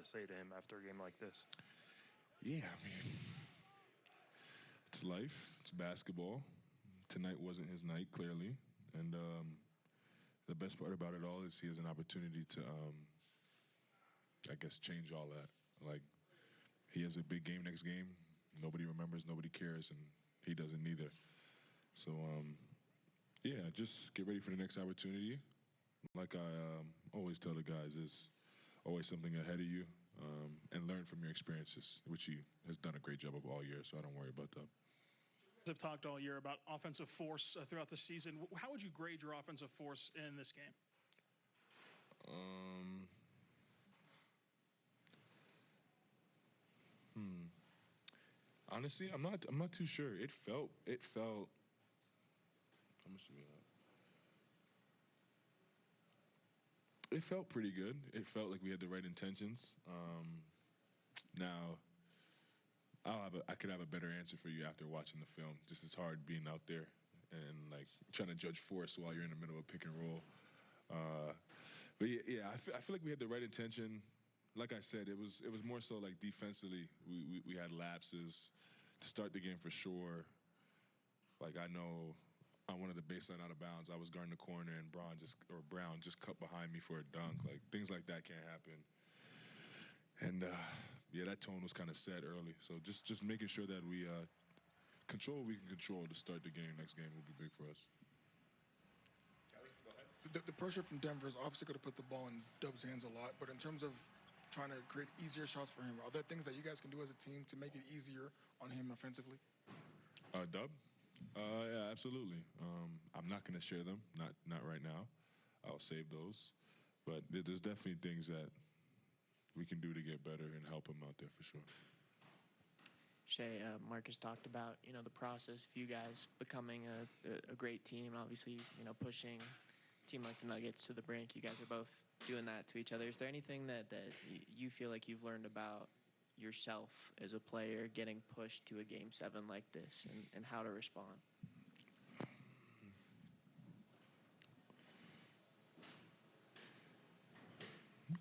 to say to him after a game like this? Yeah, I mean, it's life. It's basketball. Tonight wasn't his night, clearly. And the best part about it all is he has an opportunity to, I guess, change all that. Like, he has a big game next game. Nobody remembers, nobody cares, and he doesn't either. So, yeah, just get ready for the next opportunity. Like I always tell the guys, there's always something ahead of you, and learn from your experiences, which he has done a great job of all year, so I don't worry about that. Have talked all year about offensive force throughout the season. How would you grade your offensive force in this game? Honestly, I'm not too sure. It felt. How much do we have? It felt pretty good. It felt like we had the right intentions. Now, I could have a better answer for you after watching the film. Just it's hard being out there and like trying to judge force while you're in the middle of pick and roll. But yeah, I feel like we had the right intention. Like I said, it was more so like defensively. We had lapses to start the game for sure. Like I know on one of the baseline out of bounds, I was guarding the corner and Brown just cut behind me for a dunk. Like things like that can't happen. And yeah, that tone was kind of set early. So just making sure that we control what we can control to start the game. Next game will be big for us. The pressure from Denver is obviously going to put the ball in Dub's hands a lot, but in terms of trying to create easier shots for him, are there things that you guys can do as a team to make it easier on him offensively? Dub? Yeah, absolutely. I'm not going to share them, not right now. I'll save those. But there's definitely things that we can do to get better and help him out there for sure. Shea, Marcus talked about, the process of you guys becoming a great team, obviously, pushing a team like the Nuggets to the brink. You guys are both doing that to each other. Is there anything that you feel like you've learned about yourself as a player getting pushed to a Game 7 like this and how to respond?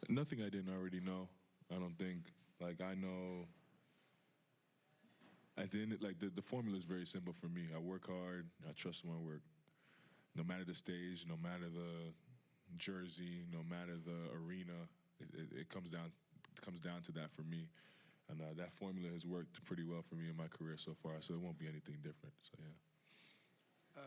Nothing I didn't already know, I don't think. Like, I know at the end, like, the formula is very simple for me. I work hard, I trust my work. No matter the stage, no matter the jersey, no matter the arena, it comes down to that for me. And that formula has worked pretty well for me in my career so far, so it won't be anything different. So, yeah.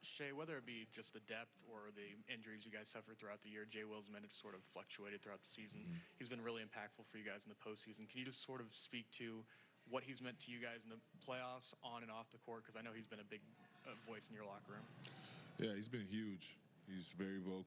Shea, whether it be just the depth or the injuries you guys suffered throughout the year, Jay Will's minutes sort of fluctuated throughout the season. Mm-hmm. He's been really impactful for you guys in the postseason. Can you just sort of speak to what he's meant to you guys in the playoffs, on and off the court? Because I know he's been a big voice in your locker room. Yeah, he's been huge. He's very vocal.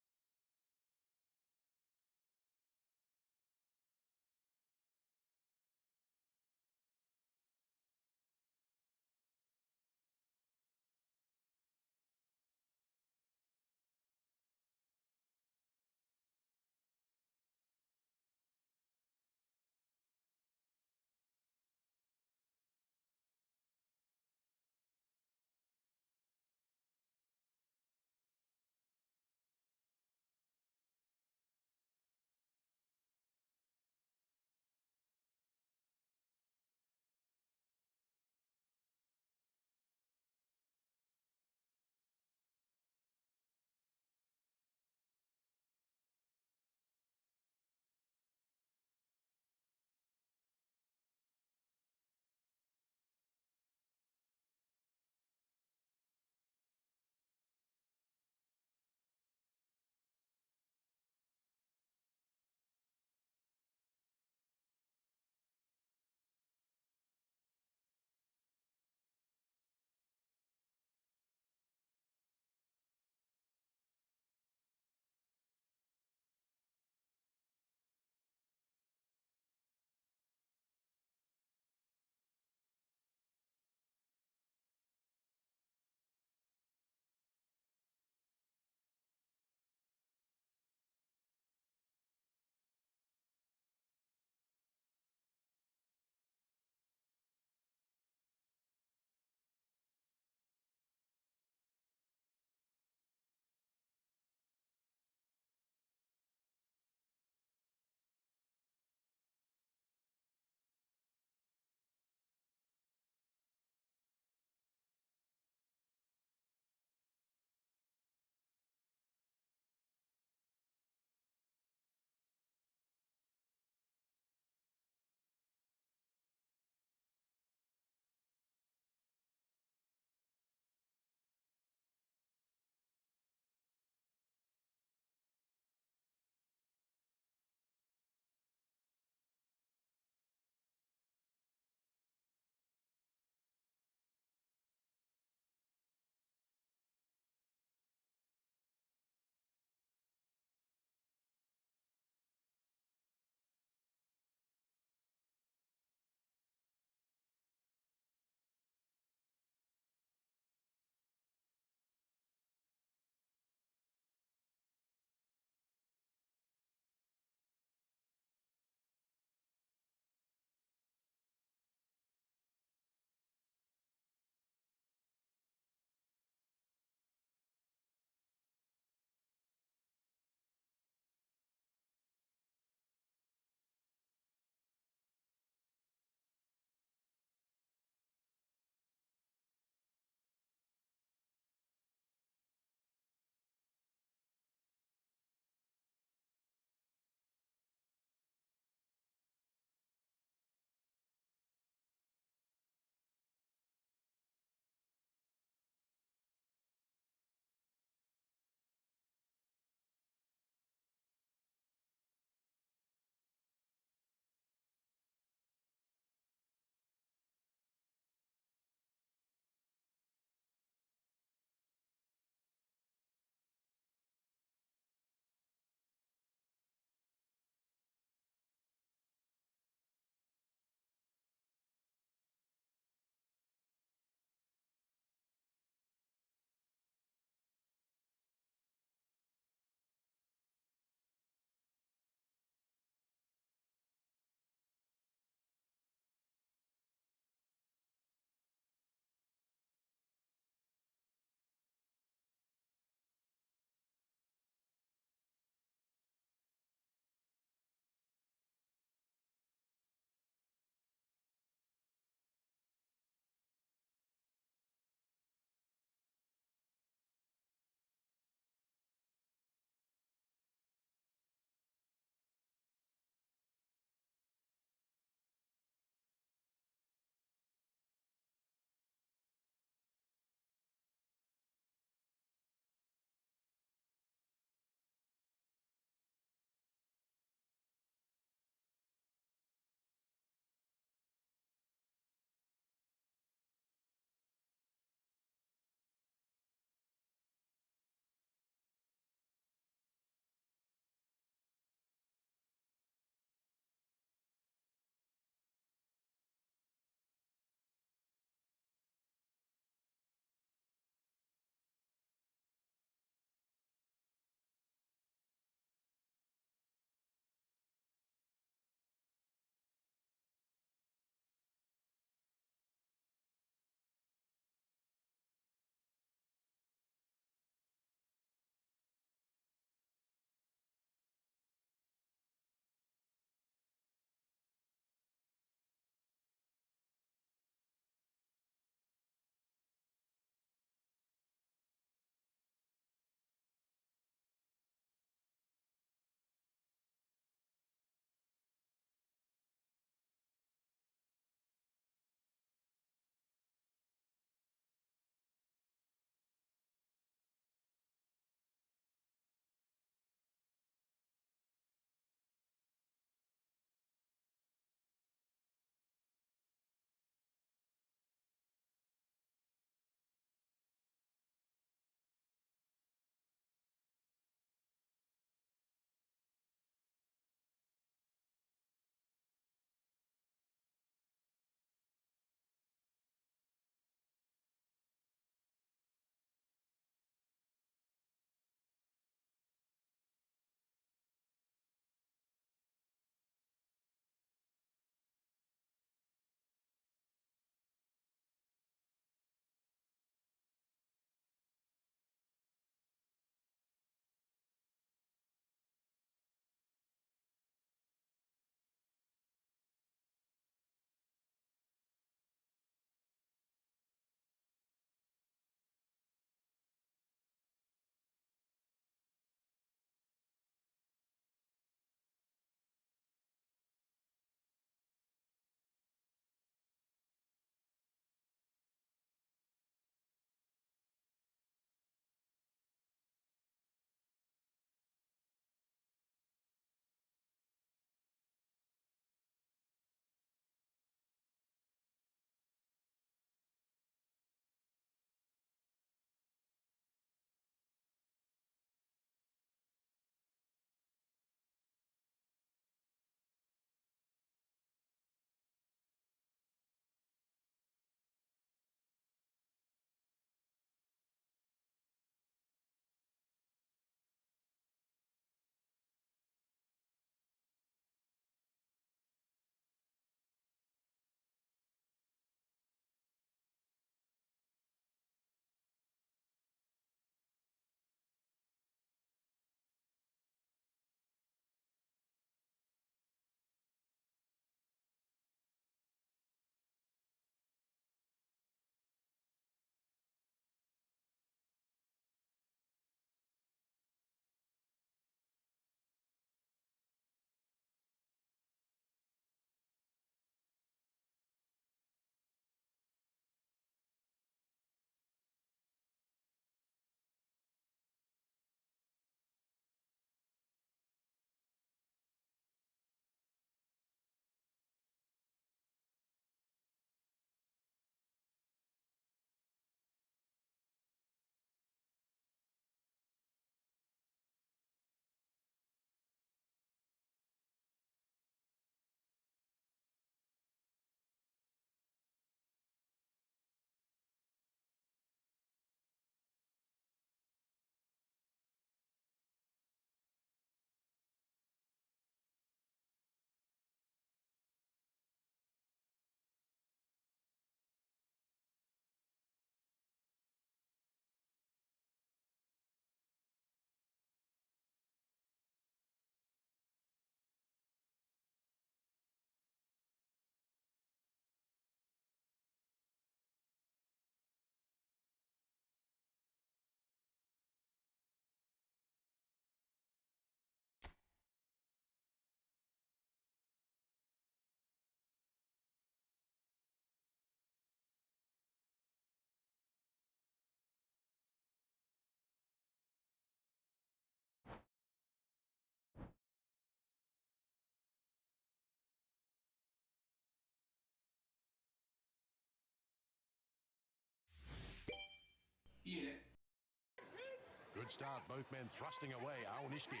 Good start, both men thrusting away. Aonishiki.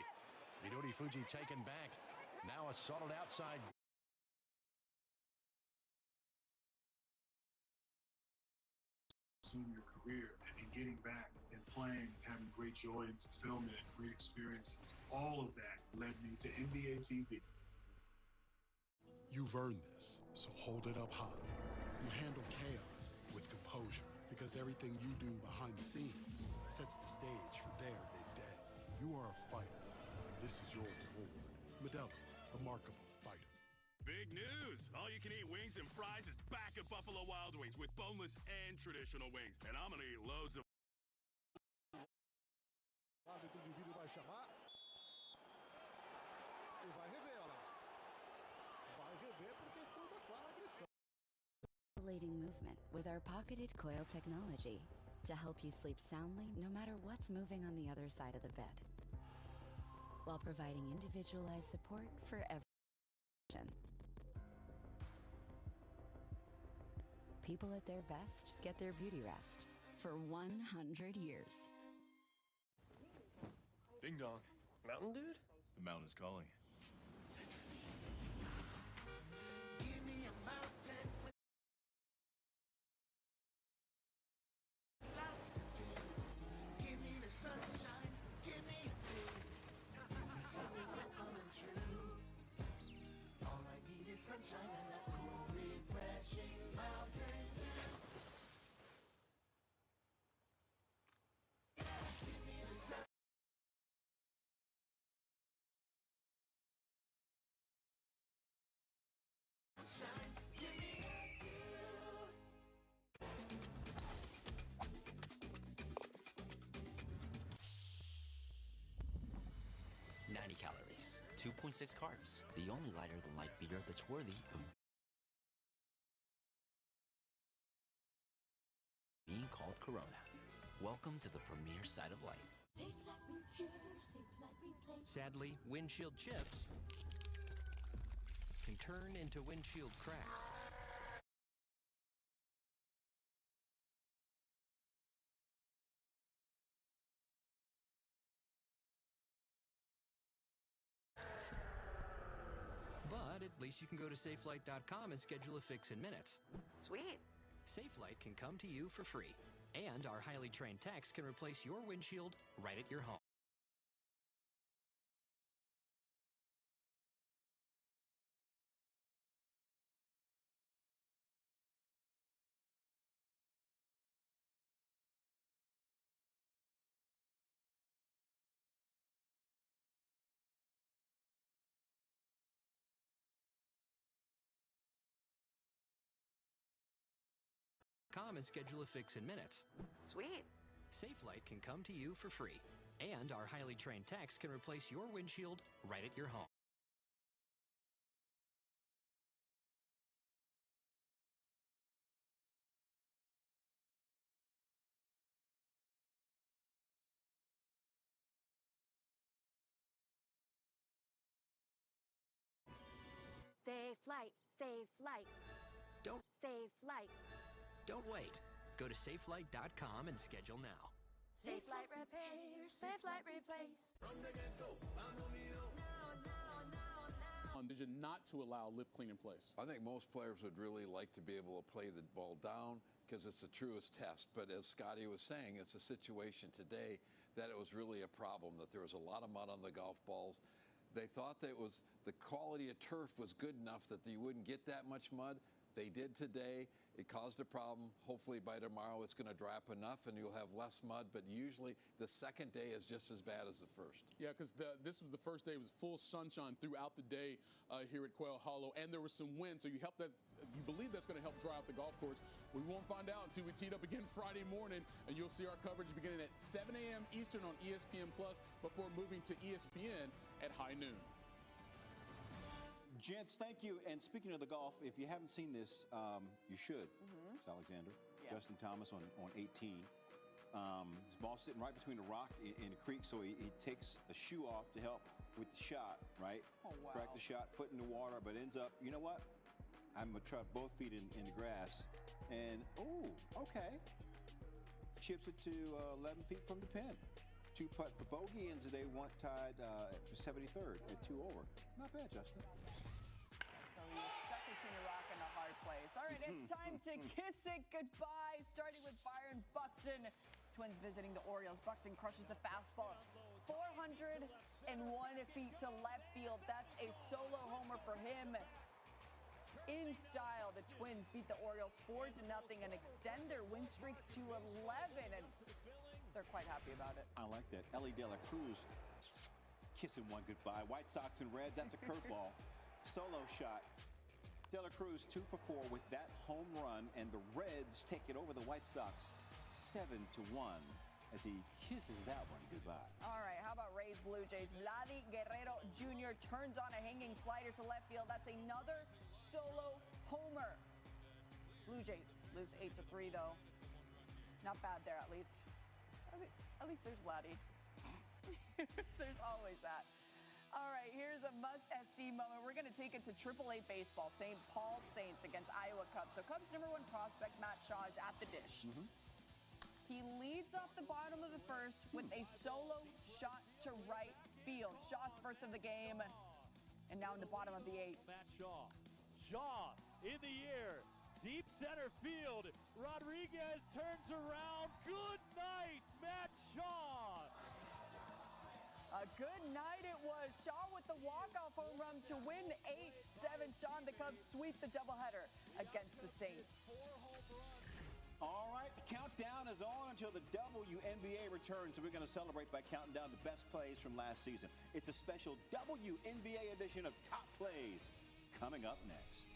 Midori Fuji taken back. Now a solid outside. Your career and getting back and playing, having great joy and fulfillment, great experiences. All of that led me to NBA TV. You've earned this, so hold it up high. You handle chaos with composure, because everything you do behind the scenes sets the stage for their big day. You are a fighter, and this is your reward. Modelo, the mark of a fighter. Big news! All-you-can-eat wings and fries is back at Buffalo Wild Wings with boneless and traditional wings. And I'm gonna eat loads of... Árbitro de vídeo vai chamar e vai rever, olha lá. Vai rever porque foi uma clara agressão. Regulating movement with our pocketed coil technology to help you sleep soundly no matter what's moving on the other side of the bed, while providing individualized support for every patient. People at their best get their beauty rest for 100 years. Ding dong. Mountain dude? The mountain is calling. Calories, 2.6 carbs, the only lighter than light beer that's worthy of being called Corona. Welcome to the premier side of life. Sadly, windshield chips can turn into windshield cracks. But at least you can go to SafeLight.com and schedule a fix in minutes. Sweet. SafeLight can come to you for free, and our highly trained techs can replace your windshield right at your home. And schedule a fix in minutes. Sweet. SafeLight can come to you for free, and our highly trained techs can replace your windshield right at your home. SafeLight. Don't SafeLight. Don't wait. Go to SafeLight.com and schedule now. SafeLight repair, SafeLight replace. Decision not to allow lift, clean, and place. I think most players would really like to be able to play the ball down because it's the truest test. But as Scotty was saying, it's a situation today that it was really a problem, that there was a lot of mud on the golf balls. They thought that the quality of turf was good enough that you wouldn't get that much mud. They did today. It caused a problem. Hopefully by tomorrow it's going to dry up enough and you'll have less mud, but usually the second day is just as bad as the first. Yeah, because this was the first day. It was full sunshine throughout the day here at Quail Hollow, and there was some wind, so you believe that's going to help dry out the golf course. We won't find out until we teed up again Friday morning, and you'll see our coverage beginning at 7 a.m. Eastern on ESPN Plus before moving to ESPN at high noon. Gents, thank you. And speaking of the golf, if you haven't seen this, you should. It's Alexander. Yes. Justin Thomas on 18. His ball's sitting right between a rock in a creek, so he takes a shoe off to help with the shot, right? Oh, wow. Crack the shot, foot in the water, but ends up, you know what? I'm going to try both feet in the grass. And, okay. Chips it to 11 feet from the pin. 2 putt for bogey, and today tied for 73rd at 2 over. Not bad, Justin. So he's stuck between a rock and a hard place. All right, it's time to kiss it goodbye, starting with Byron Buxton. Twins visiting the Orioles. Buxton crushes a fastball 401 feet to left field. That's a solo homer for him. In style, the Twins beat the Orioles 4-0 and extend their win streak to 11, and they're quite happy about it. I like that. Ellie De La Cruz kissing one goodbye. White Sox and Reds, that's a curveball. Solo shot. De La Cruz 2 for 4 with that home run, and the Reds take it over the White Sox 7-1 as he kisses that one goodbye. All right, how about Rays Blue Jays? Vladdy Guerrero Jr. turns on a hanging slider to left field. That's another solo homer. Blue Jays lose 8-3 though. Not bad there, at least. At least there's Vladdy. There's always that. All right, here's a must-see moment. We're going to take it to AAA baseball. St. Paul Saints against Iowa Cubs. So Cubs #1 prospect Matt Shaw is at the dish. He leads off the bottom of the first with a solo shot to right field. Shaw's first of the game. And now in the bottom of the 8th. Matt Shaw. Shaw in the air. Deep center field. Rodriguez turns around. Good night, Matt Shaw. A good night it was. Shaw with the walk-off home run to win 8-7. Shaw and the Cubs sweep the doubleheader against the Saints. All right, the countdown is on until the WNBA returns, so we're going to celebrate by counting down the best plays from last season. It's a special WNBA edition of Top Plays coming up next.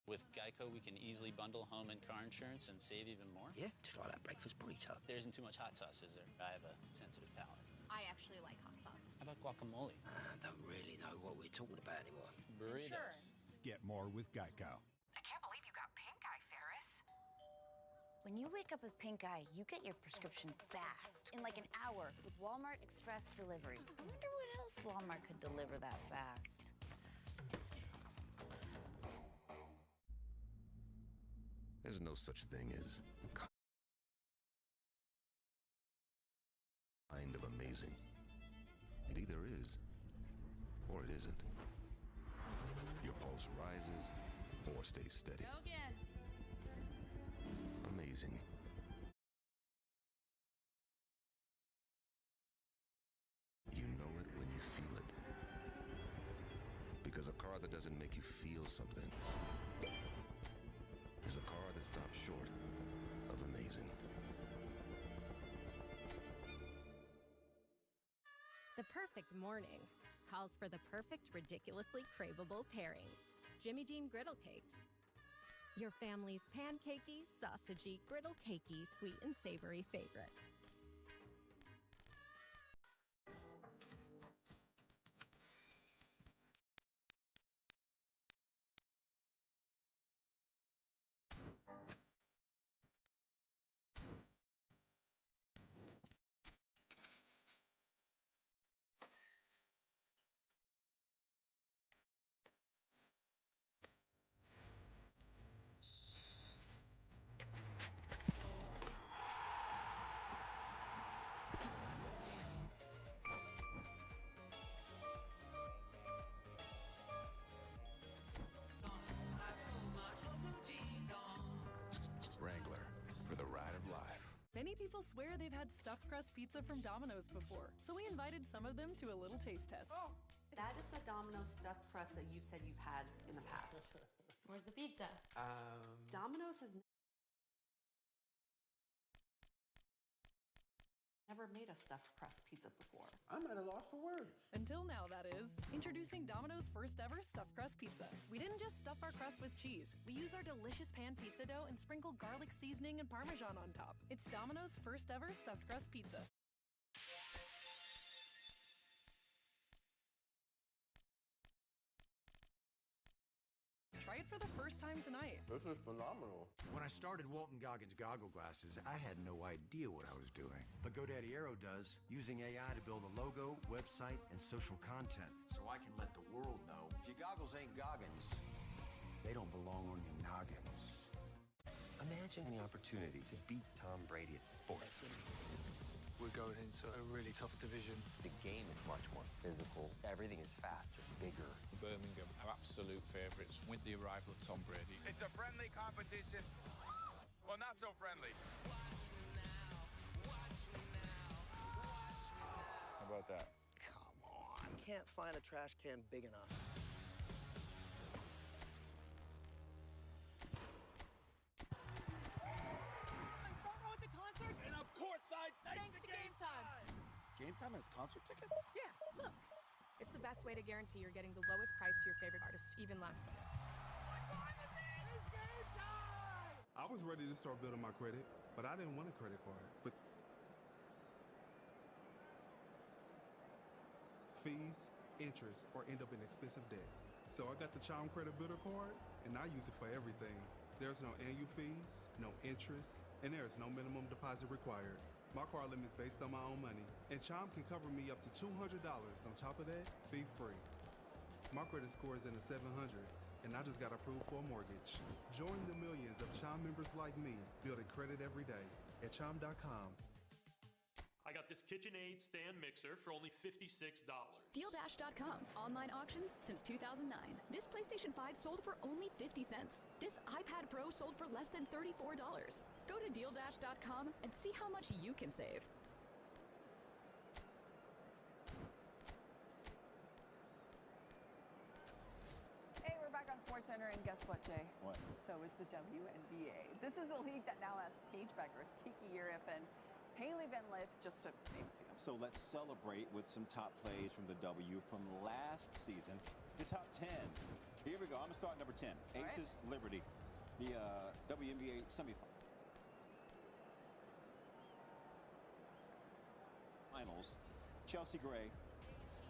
With Geico, we can easily bundle home and car insurance and save even more. Yeah, just like that breakfast burrito. There isn't too much hot sauce, is there? I have a sensitive palate. I actually like hot sauce. How about guacamole? I don't really know what we're talking about anymore. Burritos. Insurance. Get more with Geico. I can't believe you got pink eye, Ferris. When you wake up with pink eye, you get your prescription fast, in like an hour, with Walmart Express Delivery. I wonder what else Walmart could deliver that fast. There's no such thing as kind of amazing. It either is or it isn't. Your pulse rises or stays steady. Go again. Amazing. You know it when you feel it. Because a car that doesn't make you feel something is a car that stops short of amazing. The perfect morning calls for the perfect, ridiculously craveable pairing. Jimmy Dean Griddle Cakes. Your family's pancakey, sausagey, griddle cakey, sweet and savory favorite. Wrangler, for the ride of life. Many people swear they've had stuffed crust pizza from Domino's before, so we invited some of them to a little taste test. That is the Domino's stuffed crust that you've said you've had in the past. Where's the pizza? Domino's has never made a stuffed crust pizza before. I'm at a loss for words. Until now, that is. Introducing Domino's first ever stuffed crust pizza. We didn't just stuff our crust with cheese. We use our delicious pan pizza dough and sprinkle garlic seasoning and Parmesan on top. It's Domino's first ever stuffed crust pizza. Try it for the first time tonight. This is phenomenal. When I started Walton Goggins Goggle Glasses, I had no idea what I was doing. But GoDaddy Aero does, using AI to build a logo, website, and social content. So I can let the world know if your goggles ain't Goggins, they don't belong on your noggins. Imagine Imagine the opportunity to beat Tom Brady at sports. We're going into a really tough division. The game is much more physical. Everything is faster, bigger. Birmingham are absolute favourites with the arrival of Tom Brady. It's a friendly competition. Well, not so friendly. How about that? Come on. Can't find a trash can big enough. Game Time has concert tickets? Yeah, look. It's the best way to guarantee you're getting the lowest price to your favorite artist, even last minute. I was ready to start building my credit, but I didn't want a credit card. But fees, interest, or end up in expensive debt. So I got the Chime Credit Builder card, and I use it for everything. There's no annual fees, no interest, and there's no minimum deposit required. My card limit is based on my own money, and Chime can cover me up to $200. On top of that, fee free. My credit score is in the 700s, and I just got approved for a mortgage. Join the millions of Chime members like me, building credit every day at Chime.com. I got this KitchenAid stand mixer for only $56. DealDash.com. Online auctions since 2009. This PlayStation 5 sold for only 50 cents. This iPad Pro sold for less than $34. Go to DealDash.com and see how much you can save. Hey, we're back on SportsCenter, and guess what, Jay? What? So is the WNBA. This is a league that now has Paige Beckers, Kiki Uriff, and Haley Van Lith, just to name a few. So let's celebrate with some top plays from the W from last season. The top 10. Here we go. I'm going to start number 10. Aces Liberty, the WNBA semifinals. Chelsea Gray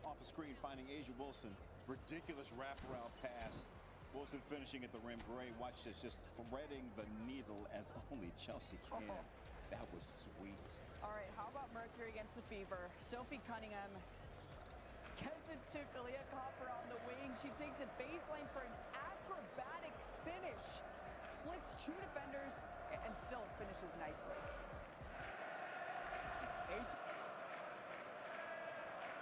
off a screen finding Asia Wilson. Ridiculous wraparound pass. Wilson finishing at the rim. Gray, watch this, just threading the needle as only Chelsea can. That was sweet. All right, how about Mercury against the Fever? Sophie Cunningham gets it to Kalia Copper on the wing. She takes it baseline for an acrobatic finish. Splits two defenders and still finishes nicely. Ace.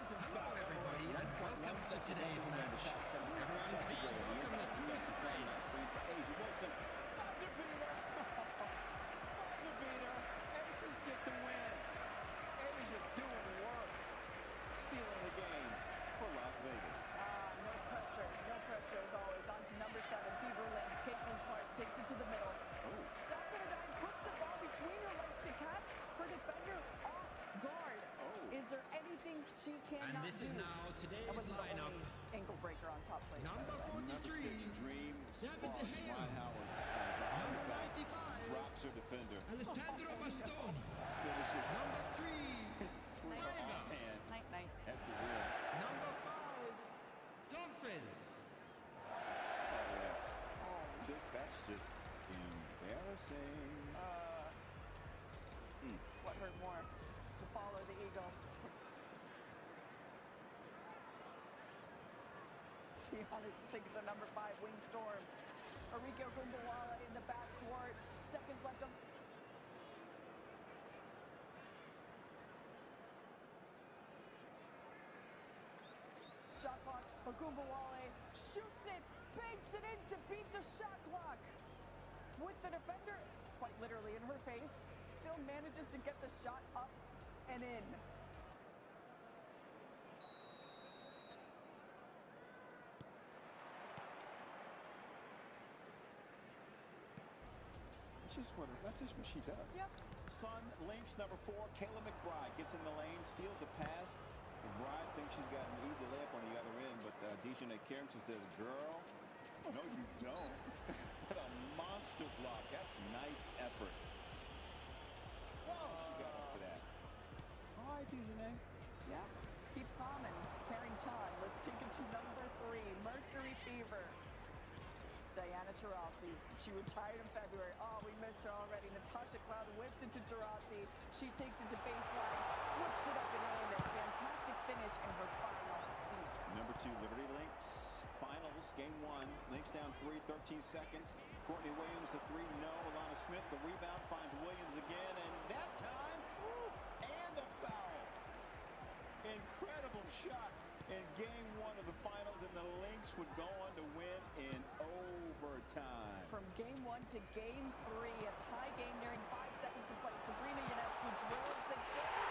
Hello, everybody, and welcome to today's match. Everyone, please welcome the two players. Asia Wilson. Buzzer beater. Buzzer beater. Aces get the win. Asia doing work. Sealing the game for Las Vegas. No pressure as always. On to number 7, Fever Links. Caitlin Clark takes it to the middle. Stops at a dime, puts the ball between her legs to catch her defender off guard. Is there anything she cannot do? And this is now today's lineup. Ankle breaker on top plate. Number 43. Number 6, Dream Sparks. Ryan Howard. Number 95. Drops her defender. Alessandro Bastoni. Finishes. Number 3. Offhand. Night. At the rim. Number 5. Dolphins. That's just embarrassing. What hurt more? To follow the eagle. To be honest, take it to number 5, Wing Storm. Arike Ogunbowale in the backcourt. Seconds left on. Shot clock. Ogunbowale shoots it, banks it in to beat the shot clock. With the defender, quite literally in her face, still manages to get the shot up and in. That's just what she does. Yep. Sun Lynx number 4, Kayla McBride gets in the lane, steals the pass. McBride thinks she's got an easy layup on the other end, but Dejanay Carrington says, "Girl, no, you don't." What a monster block. That's nice effort. Whoa, she got up for that. All right, Dejanay. Yeah, keep calm and Carrington. Let's take it to number 3, Mercury Fever. Diana Taurasi. She retired in February. Oh, we missed her already. Natasha Cloud whips it to Taurasi. She takes it to baseline, flips it up and in. A fantastic finish in her final season. Number 2, Liberty Lynx. Finals Williams, game one, links down 3, 13 seconds. Courtney Williams, the 3, no. Alana Smith, the rebound, finds Williams again, and that time, and the foul. Incredible shot in game one of the finals, and the Lynx would go on to win in overtime. From game one to game three, a tie game nearing 5 seconds to play. Sabrina Ionescu drills the game.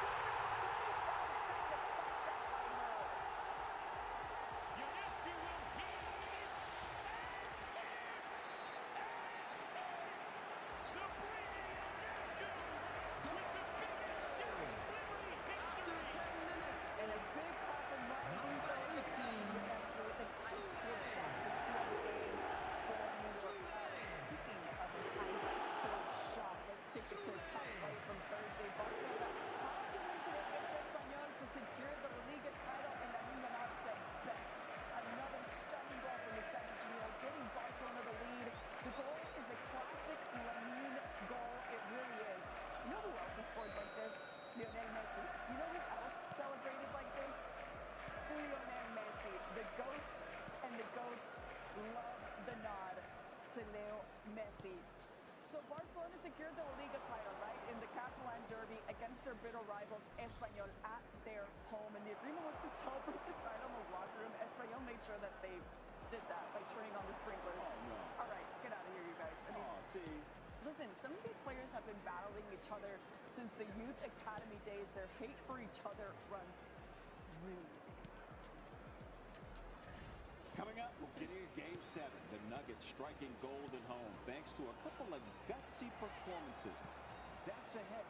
So Barcelona secured the La Liga title, right, in the Catalan derby against their bitter rivals Espanyol at their home. And the agreement was to celebrate the title in the locker room. Espanyol made sure that they did that by turning on the sprinklers. Oh, no. All right, get out of here, you guys. I mean, see. Listen, some of these players have been battling each other since the youth academy days. Their hate for each other runs really deep. Coming up, we'll get into Game 7. The Nuggets striking gold at home thanks to a couple of gutsy performances. That's ahead.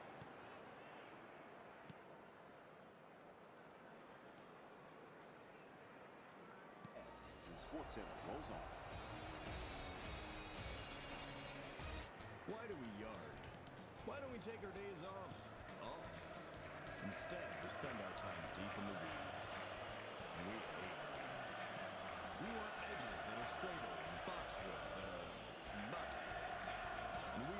And SportsCenter rolls on. Why do we yard? Why don't we take our days off? Instead, we spend our time deep in the weeds. And we hate weeds. We want edges that are straighter and boxwoods that are boxy. And we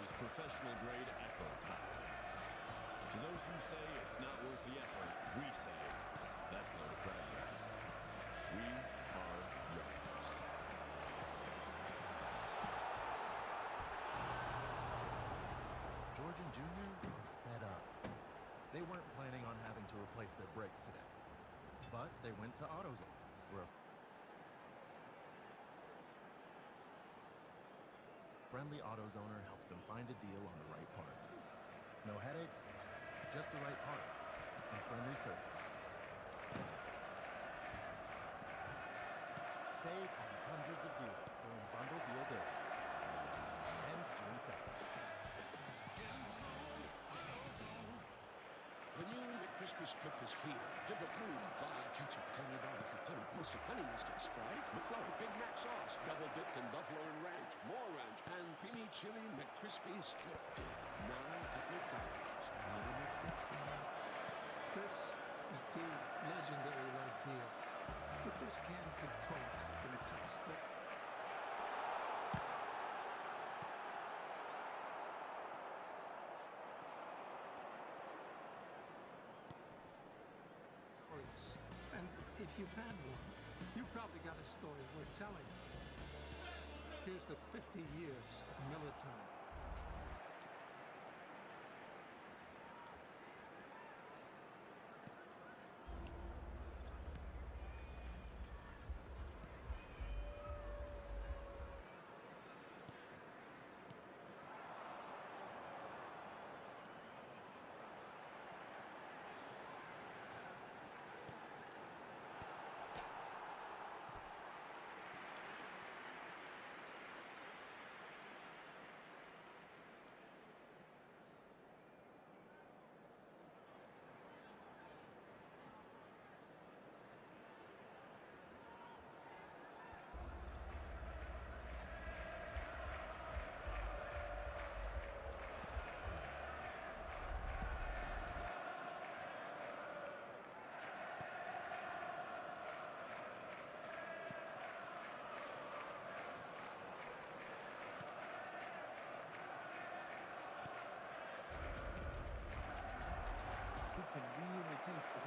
use professional grade Echo power. To those who say it's not worth the effort, we say that's not a crabgrass. We are yarders. George and Junior were fed up. They weren't planning on having to replace their brakes today. But they went to AutoZone, where a friendly AutoZoner helps them find a deal on the right parts. No headaches, just the right parts, and friendly service. Save on hundreds of deals during Bundle Deal Days. Ends June 2nd. The new McCrispy strip is here. Dip approved by ketchup, tangy barbecue, honey mustard, Sprite, McFlurry, Big Mac sauce, double dipped in buffalo and ranch, more ranch, and creamy chili McCrispy strip dip. Now at McDonald's. This is the legendary light beer. If this can could talk, but it's a stick. And if you've had one, you've probably got a story worth telling. Here's the 50 years of Miller time.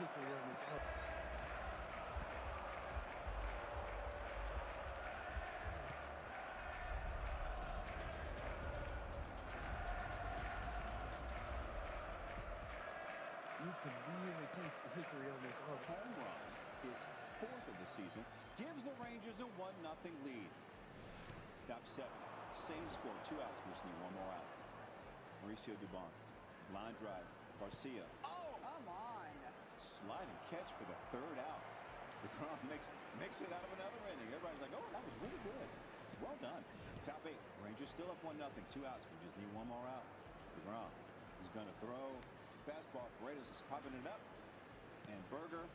hickory on his arm. You can really taste the hickory on this arm. Home run is fourth of the season, gives the Rangers a 1-0 lead. Top seven, same score, 2 outs, which need one more out. Mauricio Dubon, line drive, Garcia. Oh! Come on. Sliding catch for the third out. DeGrom makes it out of another inning. Everybody's like, oh, that was really good. Well done. Top eight, Rangers still up 1-0, 2 outs. We just need one more out. DeGrom is going to throw. Fastball, Paredes is popping it up. And Berger,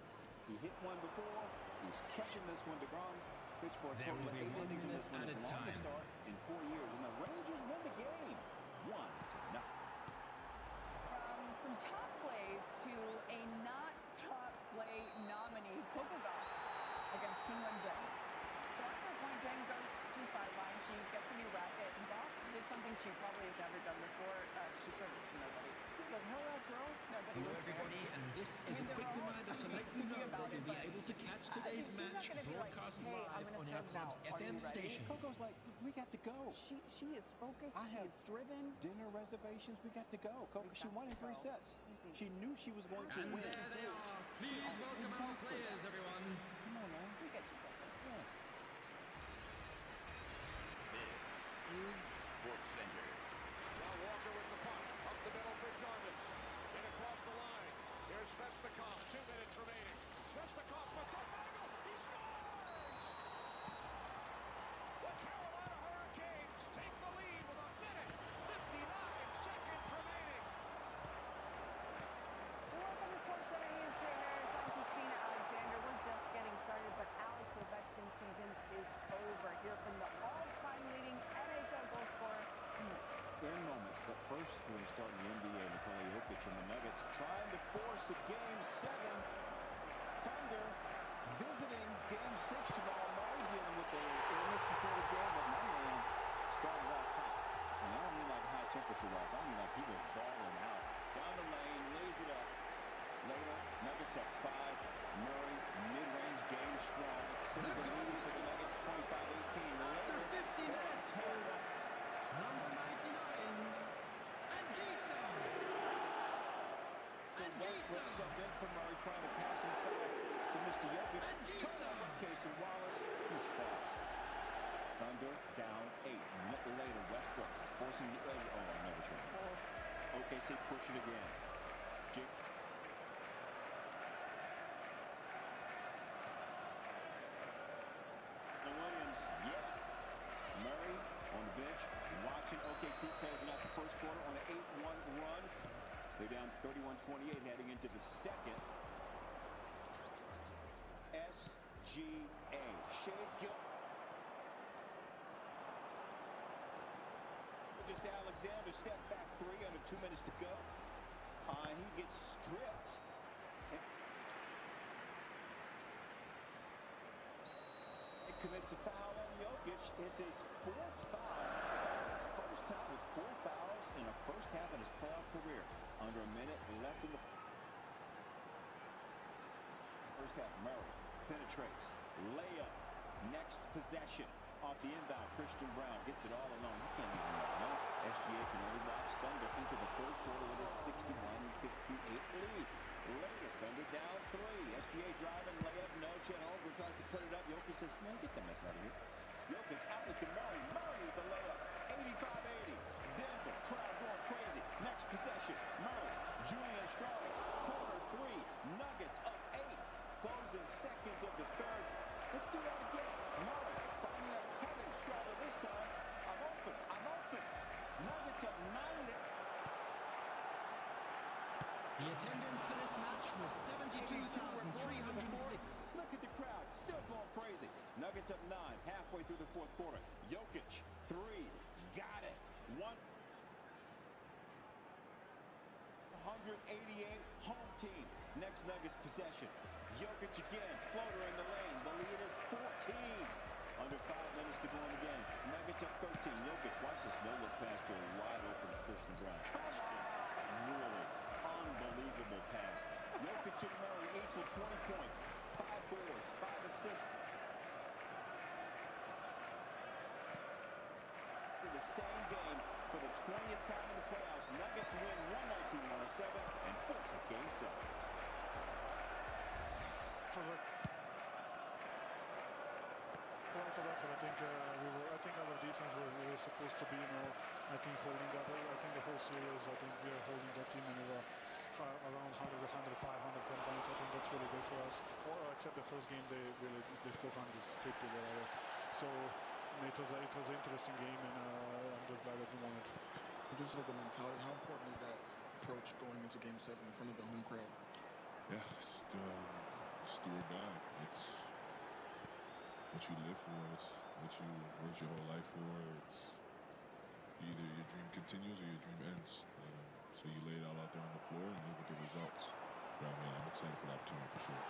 he hit one before. He's catching this one. DeGrom pitched for a total of 8 innings in this one. His longest start in 4 years. And the Rangers win the game 1-0. From some top plays to a not top play nominee, Coco Gauff against King Wen-Jeng. So after a point, Jeng goes to the sideline. She gets a new racket. And Gauff did something she probably has never done before. She served it to nobody. He's like, hurry up, girl. Nobody was everybody, and this is a quick reminder to let you know that you'll be able to catch today's match broadcast live on our club's FM station. Coco's like, we got to go. She is focused. She is driven. Dinner reservations. We got to go. Coco, she won in 3 sets. Easy. She knew she was going to And win. there they are. Please welcome our players, everyone. Come on, man. We get you, Coco. Yes. This is Sports Center. Now Walker with the punt. Up the middle for Jarvis. In across the line. Here's Svestikov. 2 minutes remaining. Svestikov with the angle. He scores! The Carolina Hurricanes take the lead with 1:59 remaining. Welcome to Sports Center News. Jay Harris. I'm Christina Alexander. We're just getting started, but Alex Ovechkin's season is over. Here from the all-time leading NHL goal scorer. In moments, but first we're going to start in the NBA. Nikola Jokic and the Nuggets trying to force a Game 7. Thunder visiting Game 6. Jamal Murray dealing with the illness before the game, but Murray started off hot. And I don't mean like high temperature wise. I mean like he was balling out. Down the lane, lays it up. Later, Nuggets up 5. Murray, mid-range game strong. Extends the lead for the Nuggets 25-18. After 50 minutes, number 99, So Westbrook subbed in for Murray, trying to pass inside to Mr. Jokic. Turnover, Casey Wallace. He's fast. Thunder down 8. A minute later, Westbrook forcing the edge. Oh, another turnover. OKC push it again. Jake. Williams, yes. Murray on the bench, watching OKC closing out the first quarter on an 8-1 run. They're down 31-28 heading into the second. SGA. Shea Gill. Just Alexander step back 3 under 2 minutes to go. He gets stripped. It commits a foul on Jokic. It's his 4th foul. His first time with 4 fouls in the first half of his playoff career. Under a minute left in the first half. Murray penetrates. Layup. Next possession. Off the inbound. Christian Brown gets it all alone. He can't even know. SGA can only watch Thunder into the third quarter with a 61-58 lead. Later, Thunder down 3. SGA driving, layup, no. Chet Holmgren tries to put it up. Jokic says, man, get the mess out of here. Jokic out with the Murray. Murray with the layup. 85-80. Denver, crowd going crazy. Next possession, Murray. Julian Strong, corner 3. Nuggets up 8. Closing seconds of the third. Let's do that again. Murray finding that heading stronger this time. I'm open. Nuggets up 9. The attendance for this match was 72,306. Look at the crowd, still going crazy. Nuggets up 9, halfway through the fourth quarter. Jokic, 3, got it. 188, home team. Next Nuggets possession. Jokic again, floater in the lane. The lead is 14. Under 5 minutes to go in the game. Nuggets up 13. Jokic, watch this no-look pass to a wide-open Christian Brown. Really unbelievable pass. Jokic and Murray the same game for the 20th time in the playoffs. Nuggets win 119-107 and force a Game 7. Right to that, I think our defense was supposed to be, I think holding that. I think the whole series, I think we are holding that team and around 100, 105, 110 points. I think that's really good for us. Or except the first game, they spoke 150 whatever. So it was an interesting game, and I'm just glad that we won it. Just like the mentality, how important is that approach going into Game 7 in front of the home crowd? Yeah, it's do or die. It's what you live for. It's what you worked your whole life for. It's either your dream continues or your dream ends. So you lay it all out there on the floor and live with the results. But I'm excited for the opportunity for sure.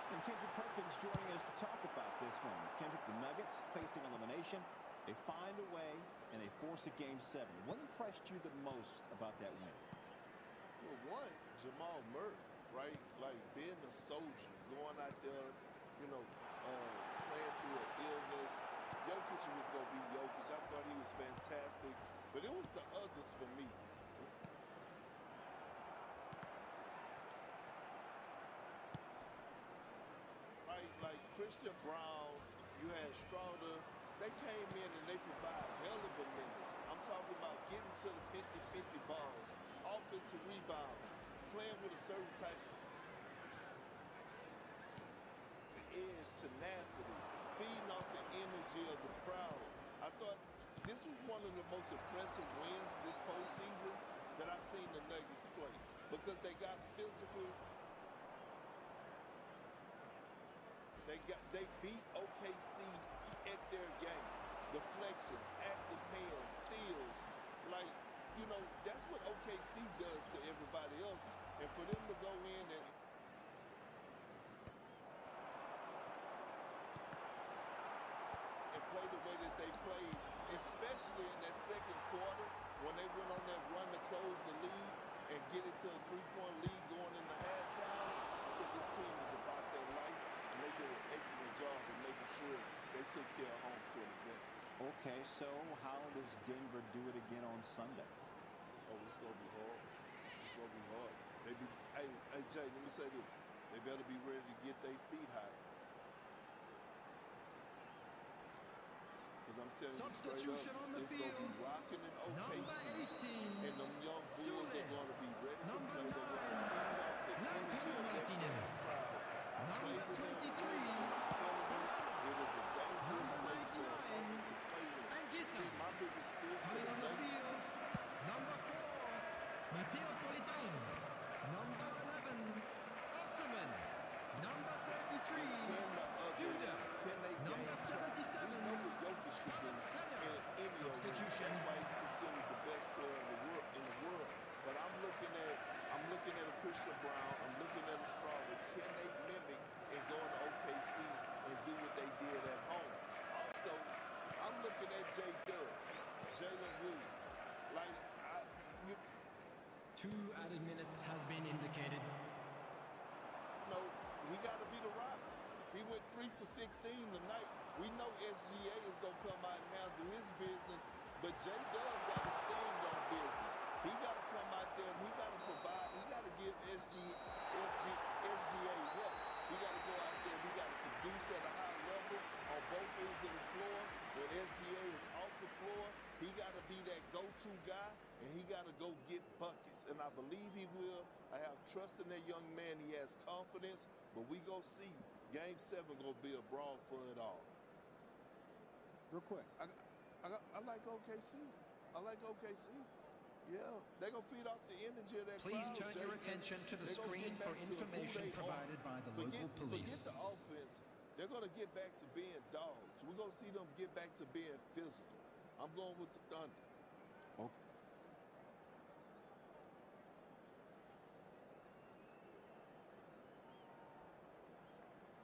And Kendrick Perkins joining us to talk about this one. Kendrick, the Nuggets facing elimination. They find a way and they force a Game 7. What impressed you the most about that win? Well, one, Jamal Murray, right? Like being a soldier, going out there, playing through an illness. Jokic was going to be Jokic. I thought he was fantastic. But it was the others for me. Right, like Christian Brown, you had Strouder. They came in and they provide hell of a menace. I'm talking about getting to the 50-50 balls, offensive rebounds, playing with a certain type of edge, tenacity, feeding off the energy of the crowd. I thought this was one of the most impressive wins this postseason that I've seen the Nuggets play because they got physical. They beat OKC at their game. Deflections, active hands, steals. Like, that's what OKC does to everybody else. And for them to go in and play the way that they played, especially in that second quarter when they went on that run to close the lead and get it to a 3-point lead going into halftime, I said this team is about their life, and they did an excellent job of making sure they took care of home court advantage. Okay, so how does Denver do it again on Sunday? Oh, it's going to be hard. It's going to be hard. Hey, Jay, let me say this. They better be ready to get their feet high. Because I'm telling you straight up, it's going to be rocking in OKC. And them young Bulls are going to be ready to play. They're going to feed off the energy of that damn crowd. I played with them. I'm telling you, it is a dangerous place for an opponent to play in. See, my biggest fear for the Nuggets. Number 4, Matteo Politano. Number 11, Osman. Number 33, Duda. Number 77, substitution. That's why he's considered the best player in the world. But I'm looking at a Christian Brown. I'm looking at a Strouder. Can they mimic and go into OKC and do what they did at home? Also, I'm looking at J-Dub, Jalen Williams. Two added minutes has been indicated. No, he got to be the rock. He went 3 for 16 tonight. We know SGA is going to come out and handle his business, but J-Dub got to stand on business. He got to come out there and he got to provide. He got to give SGA help. He got to go out there and he got to produce at a high level on both ends of the floor. When SGA is off the floor, he got to be that go-to guy, and he got to go get buckets. And I believe he will. I have trust in that young man. He has confidence, but we go see. Game 7 gonna be a brawl for it all. Real quick, I like OKC. I like OKC. Yeah, they're gonna feed off the energy of that Please crowd. turn your attention to the screen for information provided by the local police. Forget the offense. They're gonna get back to being dogs. We're gonna see them get back to being physical. I'm going with the Thunder. Okay.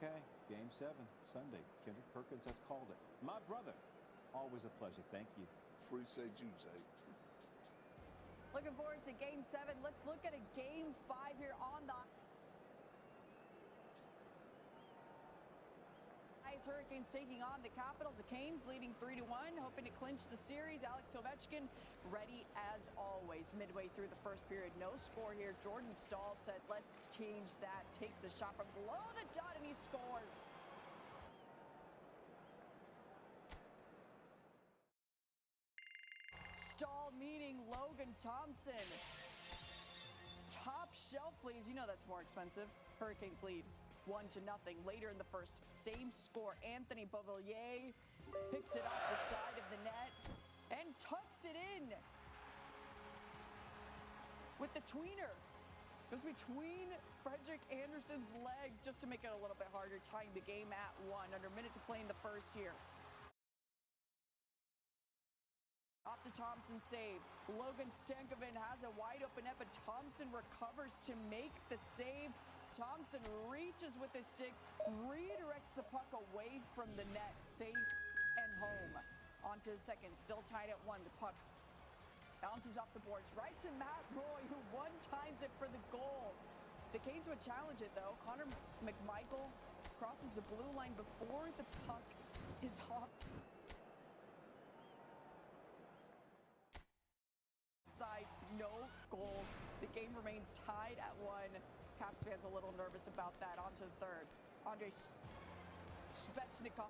Okay, Game 7, Sunday. Kendrick Perkins has called it. My brother, always a pleasure. Thank you. Appreciate you, Jay. Looking forward to Game 7. Let's look at a Game 5 here on the Carolina's Hurricanes taking on the Capitals. The Canes leading 3-1, hoping to clinch the series. Alex Ovechkin ready as always. Midway through the first period, no score here. Jordan Staal said, let's change that. Takes a shot from below the dot and he scores. Staal meeting Logan Thompson. Top shelf, please. You know that's more expensive. Hurricanes lead 1-0. Later in the first, same score. Anthony Beauvillier picks it off the side of the net and tucks it in with the tweener. Goes between Frederick Anderson's legs just to make it a little bit harder, tying the game at 1. Under a minute to play in the first here. Off the Thompson save. Logan Stankoven has a wide open net, but Thompson recovers to make the save. Thompson reaches with his stick, redirects the puck away from the net, safe and home. On to the second, still tied at 1. The puck bounces off the boards right to Matt Roy, who one-times it for the goal. The Canes would challenge it, though. Connor McMichael crosses the blue line before the puck is off. Sides, no goal. The game remains tied at 1. Caps fans a little nervous about that. On to the third. Andrei Svechnikov.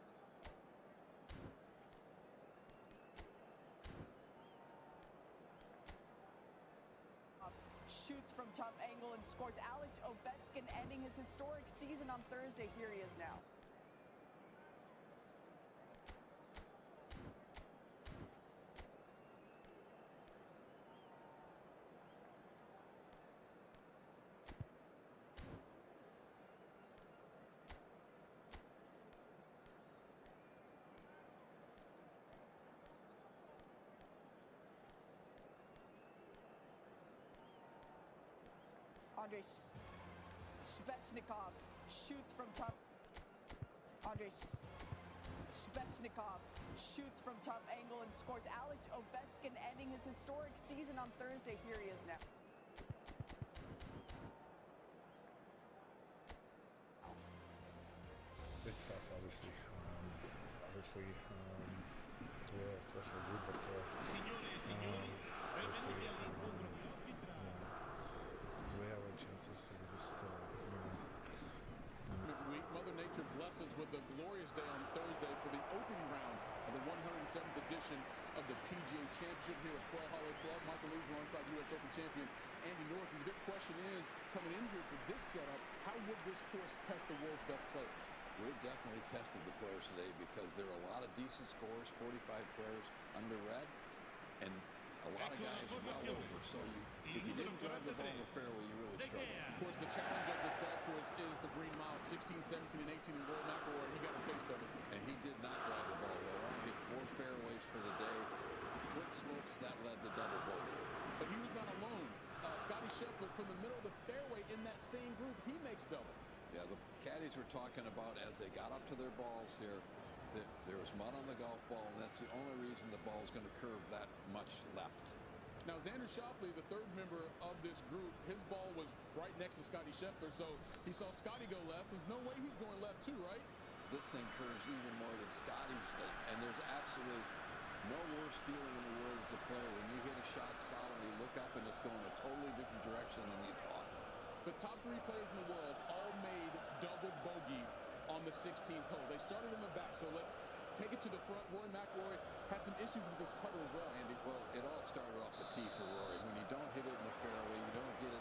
Shoots from top angle and scores. Alex Ovechkin ending his historic season on Thursday. Here he is now. Andrei Svechnikov shoots from top. Andrei Svechnikov shoots from top angle and scores. Alex Ovechkin ending his historic season on Thursday. Here he is now. It's tough, obviously. Yeah, especially good, but obviously, we have our chances, so we just, Midweek, Mother Nature blesses with a glorious day on Thursday for the opening round of the 107th edition of the PGA Championship here at Quail Hollow Club. Michael Leeds alongside U.S. Open champion Andy North. And the big question is, coming in here for this setup, how would this course test the world's best players? We've definitely tested the players today because there are a lot of decent scores, 45 players under red, and a lot of guys well over. So if you didn't drive the ball in the fairway, you really struggle. Of course, the challenge of this golf course is the green mile, 16, 17, and 18 in Roy McIlroy. He got a taste of it. And he did not drive the ball well. Only hit 4 fairways for the day. Foot slips, that led to double bogey. But he was not alone. Scotty Scheffler from the middle of the fairway in that same group, he makes double. Yeah, the caddies were talking about as they got up to their balls here, that there was mud on the golf ball, and that's the only reason the ball's going to curve that much left. Now, Xander Schauffele, the third member of this group, his ball was right next to Scotty Scheffler, so he saw Scotty go left. There's no way he's going left too, right? This thing curves even more than Scotty's did, and there's absolutely no worse feeling in the world as a player when you hit a shot solid and you look up and it's going a totally different direction than you thought. The top 3 players in the world all made double bogey on the 16th hole. They started in the back, so let's take it to the front. Roy McIlroy had some issues with his putter as well, Andy. Well, it all started off the tee for Rory. When you don't hit it in the fairway, you don't get it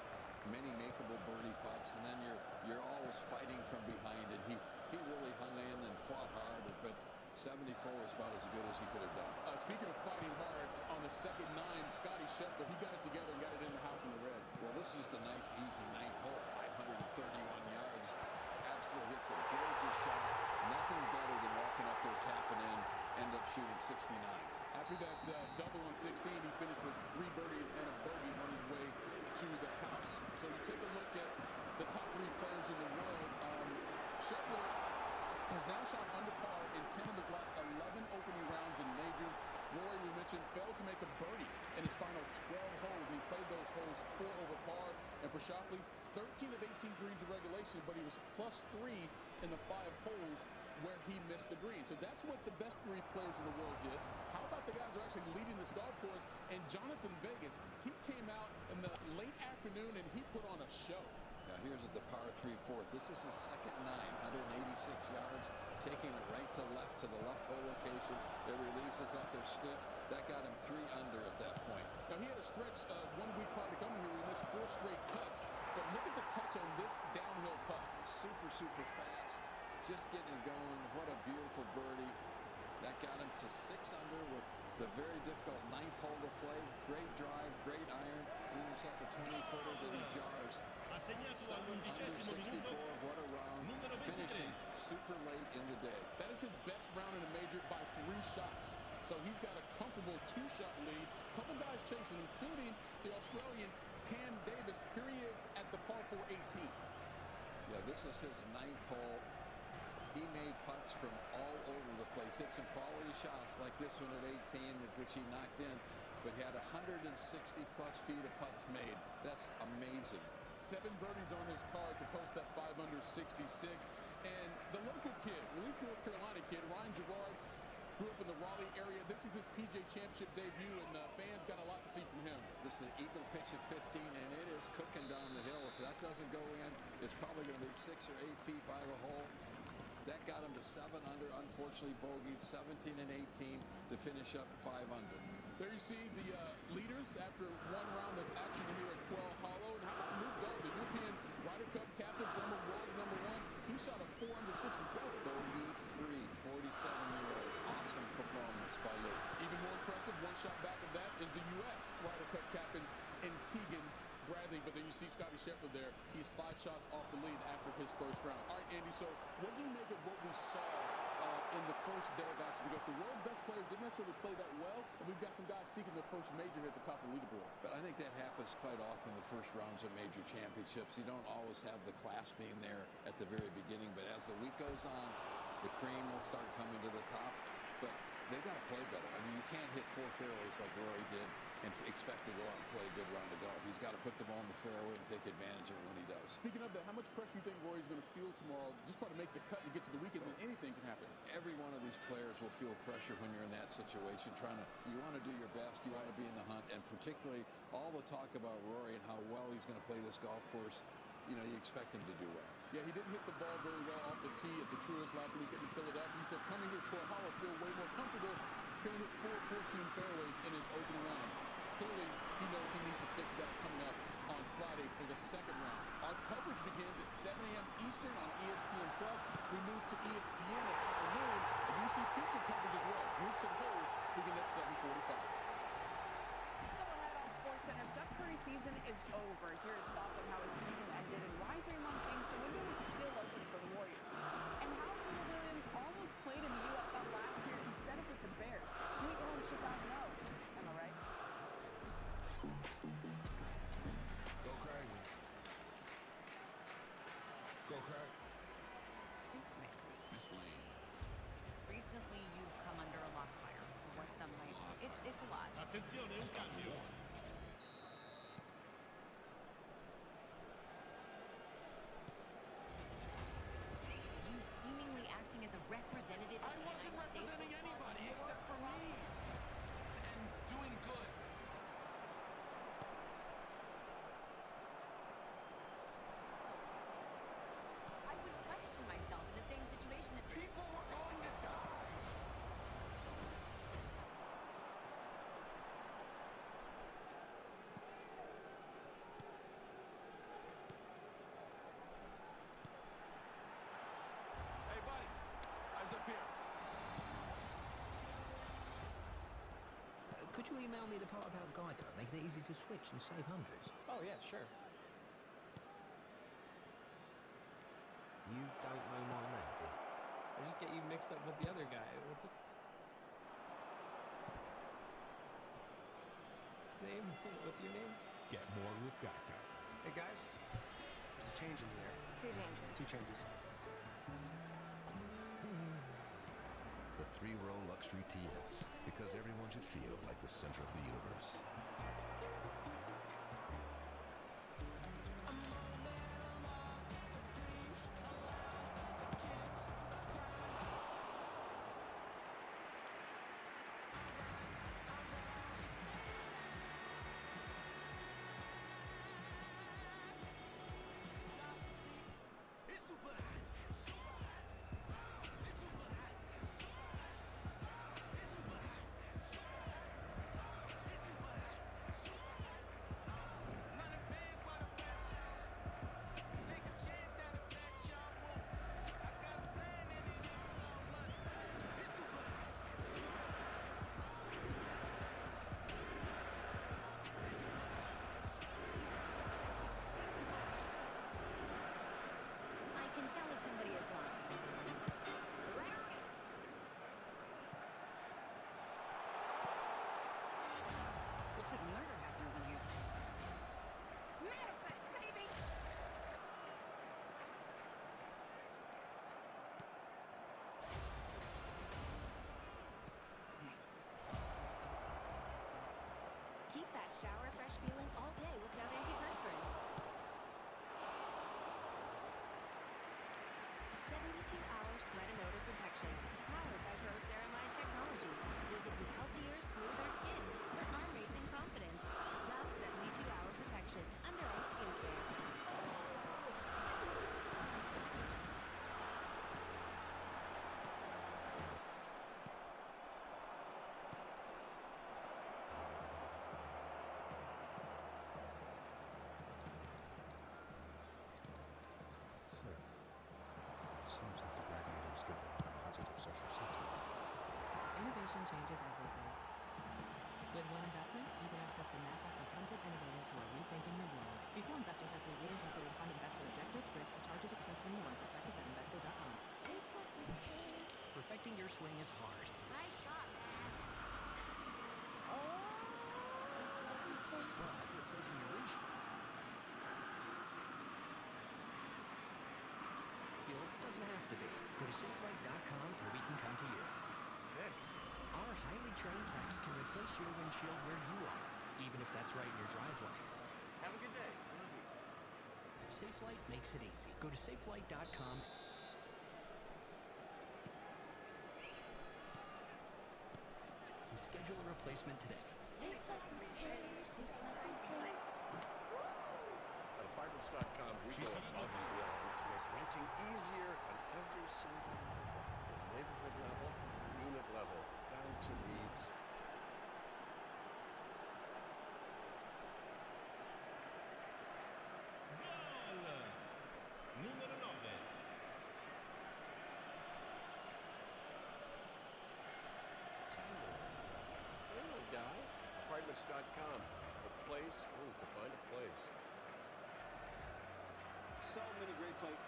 many makeable birdie putts, and then you're always fighting from behind, and he really hung in and fought hard, but 74 is about as good as he could have done. Speaking of fighting hard, on the second 9, Scotty Scheffler, he got it together and got it in the house in the red. Well, this is a nice, easy 9th hole, 531 yards. Absolutely hits a gorgeous shot. Nothing better than walking up there, tapping in, end up shooting 69. After that double on 16, he finished with 3 birdies and a bogey on his way to the house. So we take a look at the top 3 players in the world. Scheffler has now shot under par in 10 of his last 11 opening rounds in majors. Rory, we mentioned, failed to make a birdie in his final 12 holes. He played those holes 4 over par. And for Schauffele, 13 of 18 greens in regulation, but he was +3 in the 5 holes where he missed miss the green. So that's what the best 3 players in the world did. How about the guys who are actually leading this golf course? And Jonathan Vegas, he came out in the late afternoon and he put on a show. Now here's at the par 3/4. This is his second 9, 186 yards, taking it right to left hole location. It releases up there stiff. That got him 3 under at that point. Now he had a stretch 1 week prior to coming here. He missed 4 straight putts. But look at the touch on this downhill putt. Super fast. Just getting it going. What a beautiful birdie. That got him to 6 under with the very difficult 9th hole to play. Great drive, great iron. He himself a 20-footer that he jars. 7 under 64. What a round. Finishing super late in the day. That is his best round in a major by 3 shots. So he's got a comfortable 2-shot lead. Couple guys chasing, including the Australian Cam Davis. Here he is at the par 4 18. Yeah, this is his 9th hole. He made putts from all over the place. Hit some quality shots like this one at 18, which he knocked in. But he had 160-plus feet of putts made. That's amazing. 7 birdies on his card to post that 5 under 66. And the local kid, well, he's North Carolina kid, Ryan Gerard, grew up in the Raleigh area. This is his PJ Championship debut, and the fans got a lot to see from him. This is an eagle pitch at 15, and it is cooking down the hill. If that doesn't go in, it's probably going to be 6 or 8 feet by the hole. That got him to 7 under, unfortunately bogeyed 17 and 18 to finish up 5 under. There you see the leaders after 1 round of action here at Quail Hollow. And how about Luke Dahl, the European Ryder Cup captain, former world number 1? He shot a 4 under 67. Bogey-free, 47-year-old. Awesome performance by Luke. Even more impressive, 1 shot back of that is the U.S. Ryder Cup captain in Keegan Bradley, but then you see Scotty Scheffler there. He's 5 shots off the lead after his first round. All right, Andy, so what do you make of what we saw in the first day of action? Because the world's best players didn't necessarily play that well, and we've got some guys seeking their first major here at the top of the leaderboard. But I think that happens quite often in the first rounds of major championships. You don't always have the class being there at the very beginning, but as the week goes on, the cream will start coming to the top. But they've got to play better. I mean, you can't hit 4 fairways like Rory did and expect to go out and play a good round of golf. He's got to put the ball in the fairway and take advantage of it when he does. Speaking of that, how much pressure do you think Rory's going to feel tomorrow? Just try to make the cut and get to the weekend, then anything can happen. Every one of these players will feel pressure when you're in that situation. You want to do your best. You want to be in the hunt. And particularly all the talk about Rory and how well he's going to play this golf course, you expect him to do well. Yeah, he didn't hit the ball very well off the tee at the Truist last week in Philadelphia. He said, coming here to Quail Hollow, feel way more comfortable. Going to hit 14 fairways in his opening round. Clearly, he knows he needs to fix that coming up on Friday for the second round. Our coverage begins at 7 a.m. Eastern on ESPN+. We move to ESPN at high noon, and you see picture coverage as well. Groups and holes begin at 7:45. Still ahead on SportsCenter, Steph Curry's season is over. Here his thoughts on how his season ended and why Draymond thinks the window is still open for the Warriors. And how Peter Williams almost played in the UFL last year instead of with the Bears. Sweet home Chicago. Am I right? Go crazy. Go crazy. Superman. Miss Lane. Recently, you've come under a lot of fire for what some might. It's a lot. Attenzione, un cambio. You seemingly acting as a representative of the United States. I wasn't representing anybody except for me. And doing good. I would question myself in the same situation that people were going to die. Hey, buddy. Eyes up here. Could you email me the part about Geico, making it easy to switch and save hundreds? Oh, yeah, sure. You don't know my name, do you? I just get you mixed up with the other guy. What's it? Name? What's your name? Get more with Geico. Hey guys, there's a change in the air. 2 changes. 2 changes. The 3-row luxury TX, because everyone should feel like the center of the universe. tell if somebody is lying. Looks like a murder happened over here. Manifest, baby! Keep that shower fresh feeling all day with Dove antiperspirant. 72-hour sweat and odor protection, powered by Ceramide technology. Visibly healthier, smoother skin for arm-racing confidence. Dove 72-hour protection, underarm skincare. So, it seems that the gladiators give off a positive social sentiment. Innovation changes everything. With one investment, you can access the NASDAQ 100 innovators who are rethinking the world. Before investing, carefully read and consider fund investment objectives, risks, charges, expenses, and more. Prospectus at Invesco.com. Perfecting your swing is hard. Nice shot, man. Well, replacing your windshield. Doesn't have to be. Go to safelight.com and we can come to you. Sick. Our highly trained techs can replace your windshield where you are, even if that's right in your driveway. Have a good day. I love you. SafeLight makes it easy. Go to safelight.com and schedule a replacement today. At apartments.com, we go above and beyond to make renting easier on every single level. From neighborhood level, unit level, down to these. Numero 9. Hey, little guy. Apartments.com. A place, to find a place. So many great players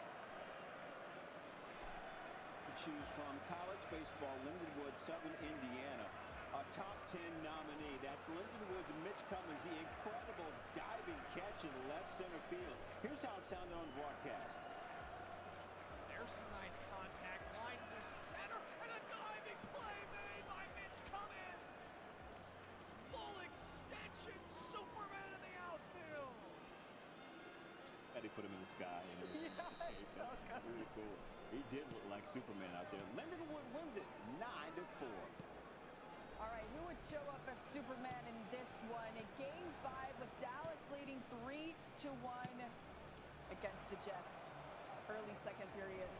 to choose from. College baseball, Lindenwood, Southern Indiana. A top 10 nominee. That's Lindenwood's Mitch Cummins, the incredible diving catch in left center field. Here's how it sounded on broadcast. There's some nice contact. Line to center, and a diving play made by Mitch Cummins. Full extension, Superman in the outfield. Had to put him in the sky. That's really cool. He did look like Superman out there. Lindenwood wins it 9-4. All right, who would show up as Superman in this one? In Game 5 with Dallas leading 3-1 against the Jets. Early second period.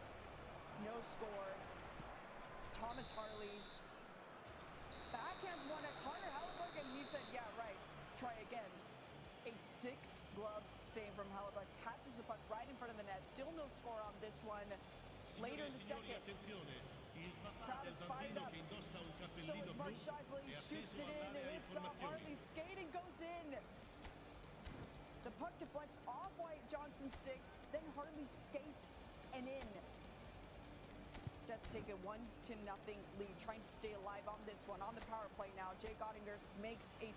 No score. Thomas Harley backhands one at Carter Hellebuck, and he said, yeah, right, try again. A sick glove save from Hellebuck. Catches the puck right in front of the net. Still no score on this one. Later in the second. Crowd is fired up. So is Mark Scheifele. Shoots it in. It's off Harley's skate and goes in. The puck deflects off Wyatt Johnson's stick. Then Harley's skate and in. Jets take a 1-0 lead. Trying to stay alive on this one. On the power play now. Jake Ottinger makes a...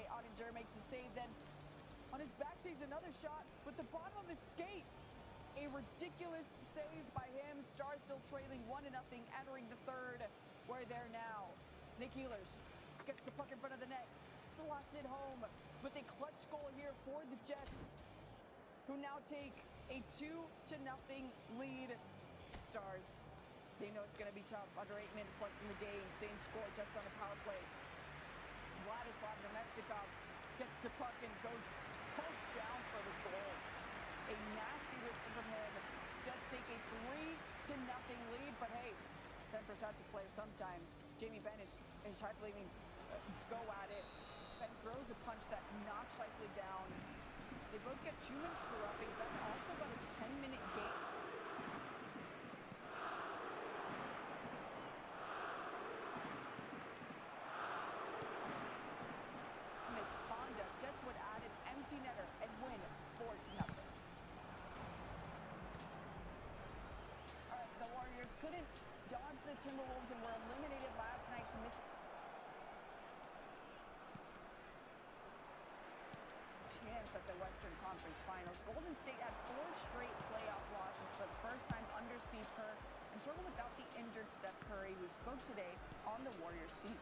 Ottinger makes a save, then on his back saves another shot with the bottom of his skate. A ridiculous save by him. Stars still trailing 1-0, entering the third. We're there now. Nick Ehlers gets the puck in front of the net, slots it home with a clutch goal here for the Jets, who now take a 2-0 lead. Stars, they know it's going to be tough. Under 8 minutes left in the game. Same score, Jets on the power play. Vladislav Nemestikov gets the puck and goes poked down for the goal. A nasty whistle from him. Jets take a 3-0 lead, but hey, Denver's had to flare sometime. Jamie Benn is Scheifele go at it. Benn throws a punch that knocks Scheifele down. They both get 2 minutes for roughing. Benn also got a 10-minute game. Warriors couldn't dodge the Timberwolves and were eliminated last night to miss chance at the Western Conference Finals. Golden State had 4 straight playoff losses for the first time under Steve Kerr and struggled without the injured Steph Curry, who spoke today on the Warriors season.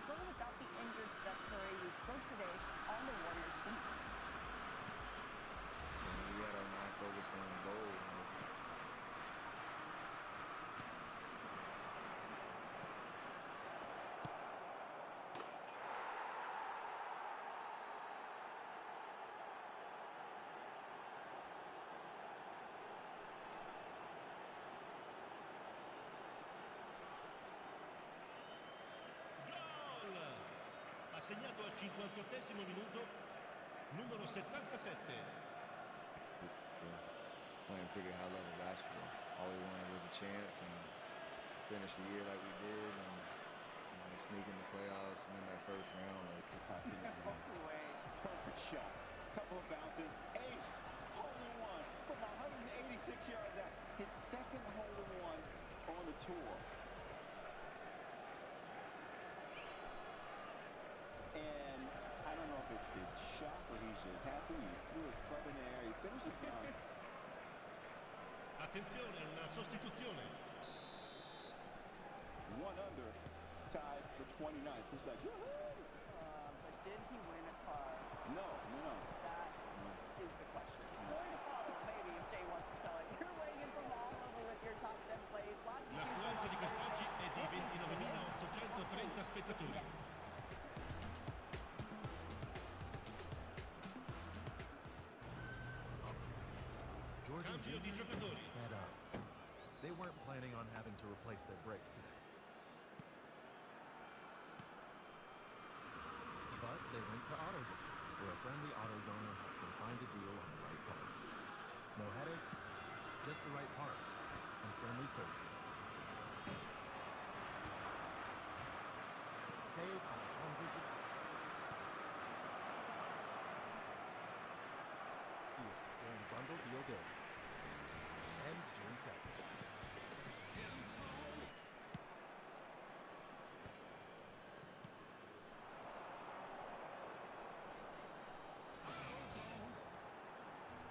Without the injured Steph Curry, who spoke today on the Warriors season. We had our mind focused on the goal. Segnato al 58esimo minuto, numero 77. Playing pretty high level basketball. All we wanted was a chance and finish the year like we did and sneak in the playoffs, win that first round. Perfect shot. Couple of bounces. Ace. Hole-in-one from 186 yards out. His second hole-in-one on the tour. And I don't know if it's the shot or he's just happy. He threw his club in the air. He finished it down. Attenzione alla sostituzione. One under, tied for 29th. He's like, woohoo! But did he win a car? No. That is the question. Story to follow, maybe, if Jay wants to tell it. You're weighing in from all over with your top 10 plays. Lots to choose from. L'affluenza di quest'oggi è di 29.830 spettatori. Jordan and Junior were fed up. They weren't planning on having to replace their brakes today. But they went to AutoZone, where a friendly AutoZoner helps them find a deal on the right parts. No headaches, just the right parts, and friendly service. Save on hundreds of deals during bundle deal days. Ends June 2nd.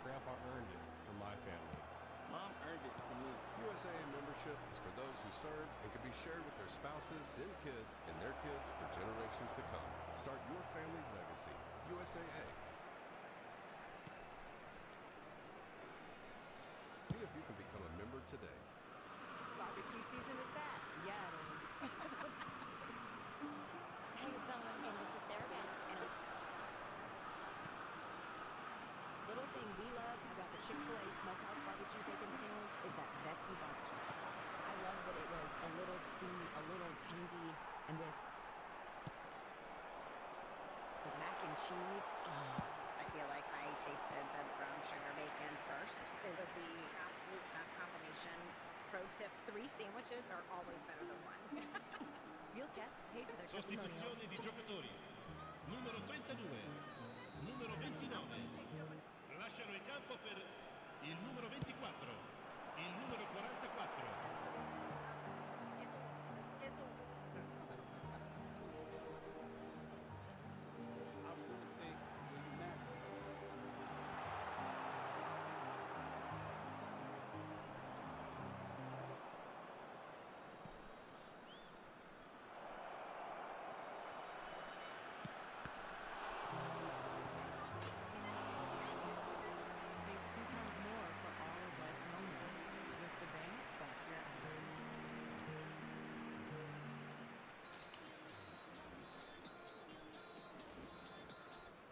Grandpa earned it for my family. Mom earned it for me. USAA membership is for those who served and can be shared with their spouses, then kids, and their kids for generations to come. Start your family's legacy. USAA. See if you can become a member today. Barbecue season is back. Yeah, it is. Hey, it's Ellen. And this is Sarah Beth. And little thing we love about the Chick-fil-A Smokehouse Barbecue Bacon Sandwich is that zesty barbecue sauce. I love that it was a little sweet, a little tangy, and with the mac and cheese. Oh, I feel like I tasted the brown sugar bacon first. It was the absolute best combination. Pro tip, 3 sandwiches are always better than 1. Real guests paid for their testimonials. Sostituzione di giocatori. Numero 32, numero 29. Lasciano il campo per il numero 24, il numero 44.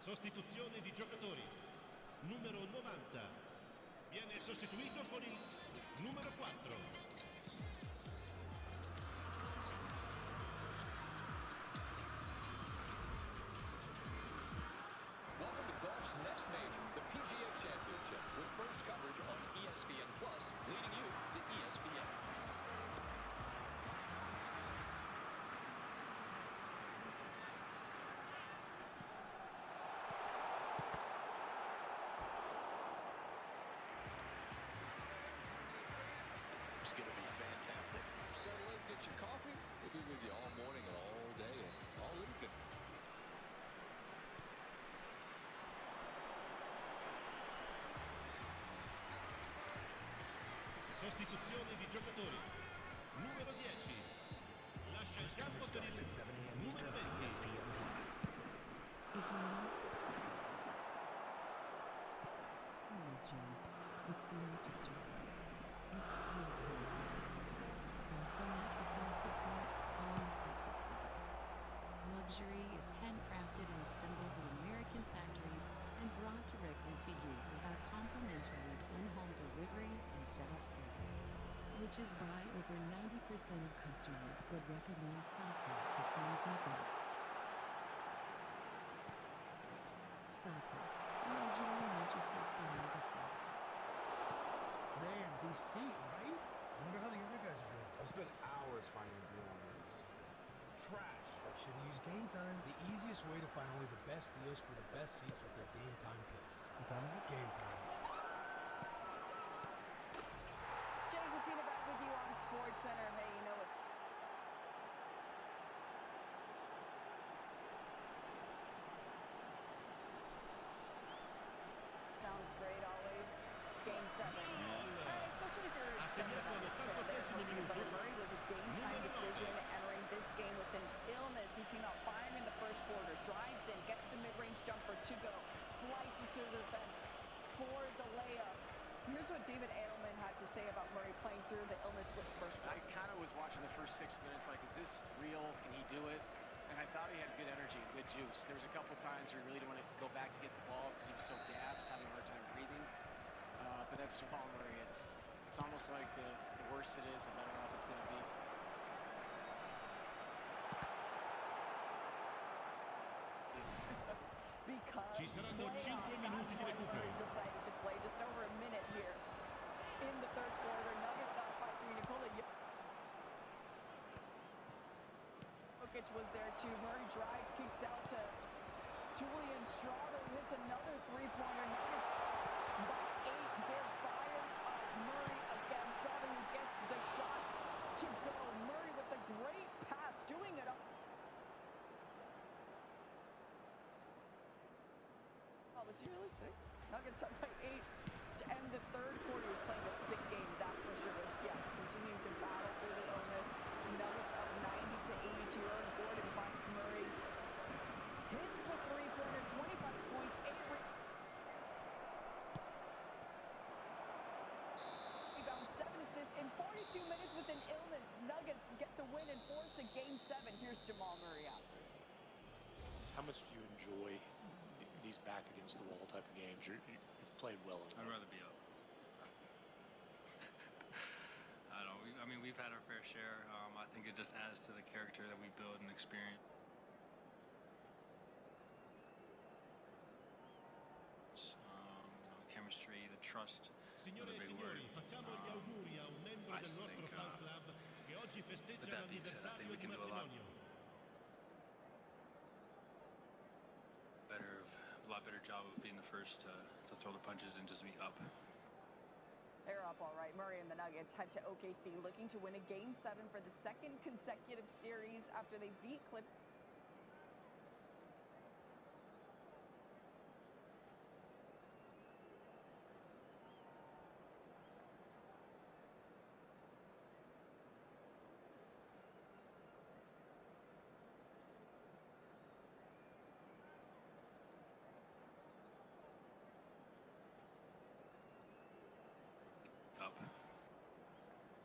Sostituzione di giocatori. Numero 90 viene sostituito con il numero 4. It's going to be fantastic. Settle in, get your coffee. We'll be with you all morning and all day and all evening. Sostituzione di giocatori. Numero 10. Lascia il campo per il numero 20. If you're not luxury, it's not just a word, it's real world. Sofa mattresses supports all types of sleepers. Luxury is handcrafted and assembled in American factories and brought directly to you with our complimentary in-home delivery and setup service, which is why over 90% of customers would recommend Sofa to friends and family. Sofa, luxury mattresses for made affordable. Man, these seats. Right? I wonder how the other guys are doing. I've spent hours finding a deal on this. Trash. Should have used Game Time. The easiest way to find only the best deals for the best seats with their Game Time picks. What time is it? Game Time. Jay Christina back with you on Sports Center. Hey, you know what? Sounds great always. Game 7. Especially if you're a Denver Nuggets fan there. But Murray was a game-time decision entering this game with an illness. He came out firing in the first quarter, drives in, gets a mid-range jumper to go, slices through the defense for the layup. Here's what David Edelman had to say about Murray playing through the illness with the first quarter. I kind of was watching the first 6 minutes like, is this real? Can he do it? And I thought he had good energy, good juice. There was a couple times where he really didn't want to go back to get the ball because he was so gassed, having a hard time breathing. But that's Jamal Murray. It's almost like the worse it is, the better off it's going to be. Because Ci saranno 5 minuti di recupero. decided to play just over a minute here in the third quarter. Nuggets up by 3. Nikola Jokic was there too. Murray drives, kicks out to Julian Strawther, hits another three-pointer. Nuggets up by 8. They're fired up. Murray again. Strawther who gets the shot to go. Murray with a great pass, doing it up. Was he really sick? Nuggets up by 8 to end the third quarter. He was playing a sick game, that's for sure. Yeah, continuing to battle through the illness. Nuggets up 90 to 82. Aaron Gordon finds Murray. Hits the three-pointer, 25 points, 8 rebounds, 7 assists in 42 minutes with an illness. Nuggets get the win and force a Game 7. Here's Jamal Murray out. How much do you enjoy these back against the wall type of games? You've played well in them. I'd rather be up. I don't know. I mean, we've had our fair share. I think it just adds to the character that we build and experience. Chemistry, the trust. Signore e signori, facciamo gli auguri a un membro del nostro fan club che oggi festeggia l'anniversario di matrimonio. A lot better job of being the first to throw the punches and just be up. They're up all right. Murray and the Nuggets head to OKC looking to win a Game 7 for the second consecutive series after they beat Clippers.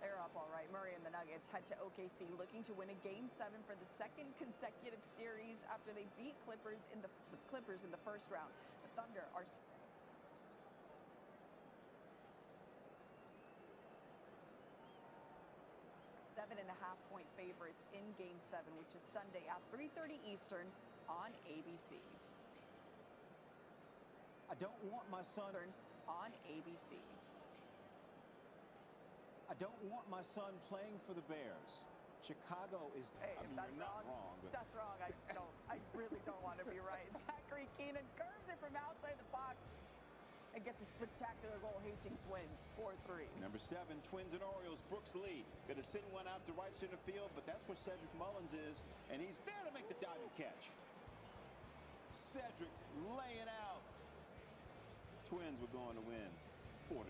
They're up all right. Murray and the Nuggets head to OKC looking to win a Game 7 for the second consecutive series after they beat Clippers in the first round. The Thunder are 7.5-point favorites in Game 7, which is Sunday at 3:30 Eastern on ABC. I don't want my son on ABC. I don't want my son playing for the Bears. Chicago is. Hey, I mean, that's you're not wrong. wrong, but That's wrong. I really don't want to be right. Zachary Keenan curves it from outside the box. and gets a spectacular goal. Hastings wins 4-3. Number 7, Twins and Orioles, Brooks Lee. Going to send one out to right center field, but that's where Cedric Mullins is, and he's there to make the diving catch. Cedric laying out. Twins were going to win 4-0.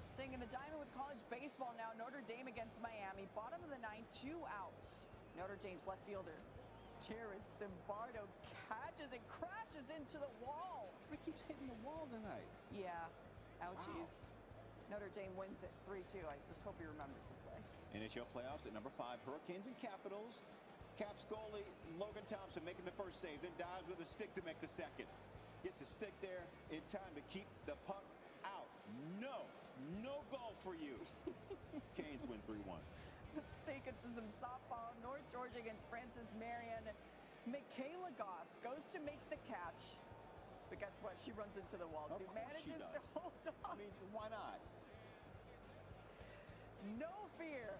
Staying in the diamond with college baseball now. Notre Dame against Miami. Bottom of the 9th, 2 outs. Notre Dame's left fielder, Jared Zimbardo, catches and crashes into the wall. He keeps hitting the wall tonight. Yeah. Ouchies. Wow. Notre Dame wins it 3-2. I just hope he remembers the play. NHL playoffs at number 5, Hurricanes and Capitals. Caps goalie Logan Thompson making the first save, then dives with a stick to make the second. Gets a stick there in time to keep the puck out. No goal for you. Canes win 3-1. Let's take it to some softball. North Georgia against Francis Marion. Michaela Goss goes to make the catch. But guess what? She runs into the wall, too. Manages to hold on. I mean, why not? No fear.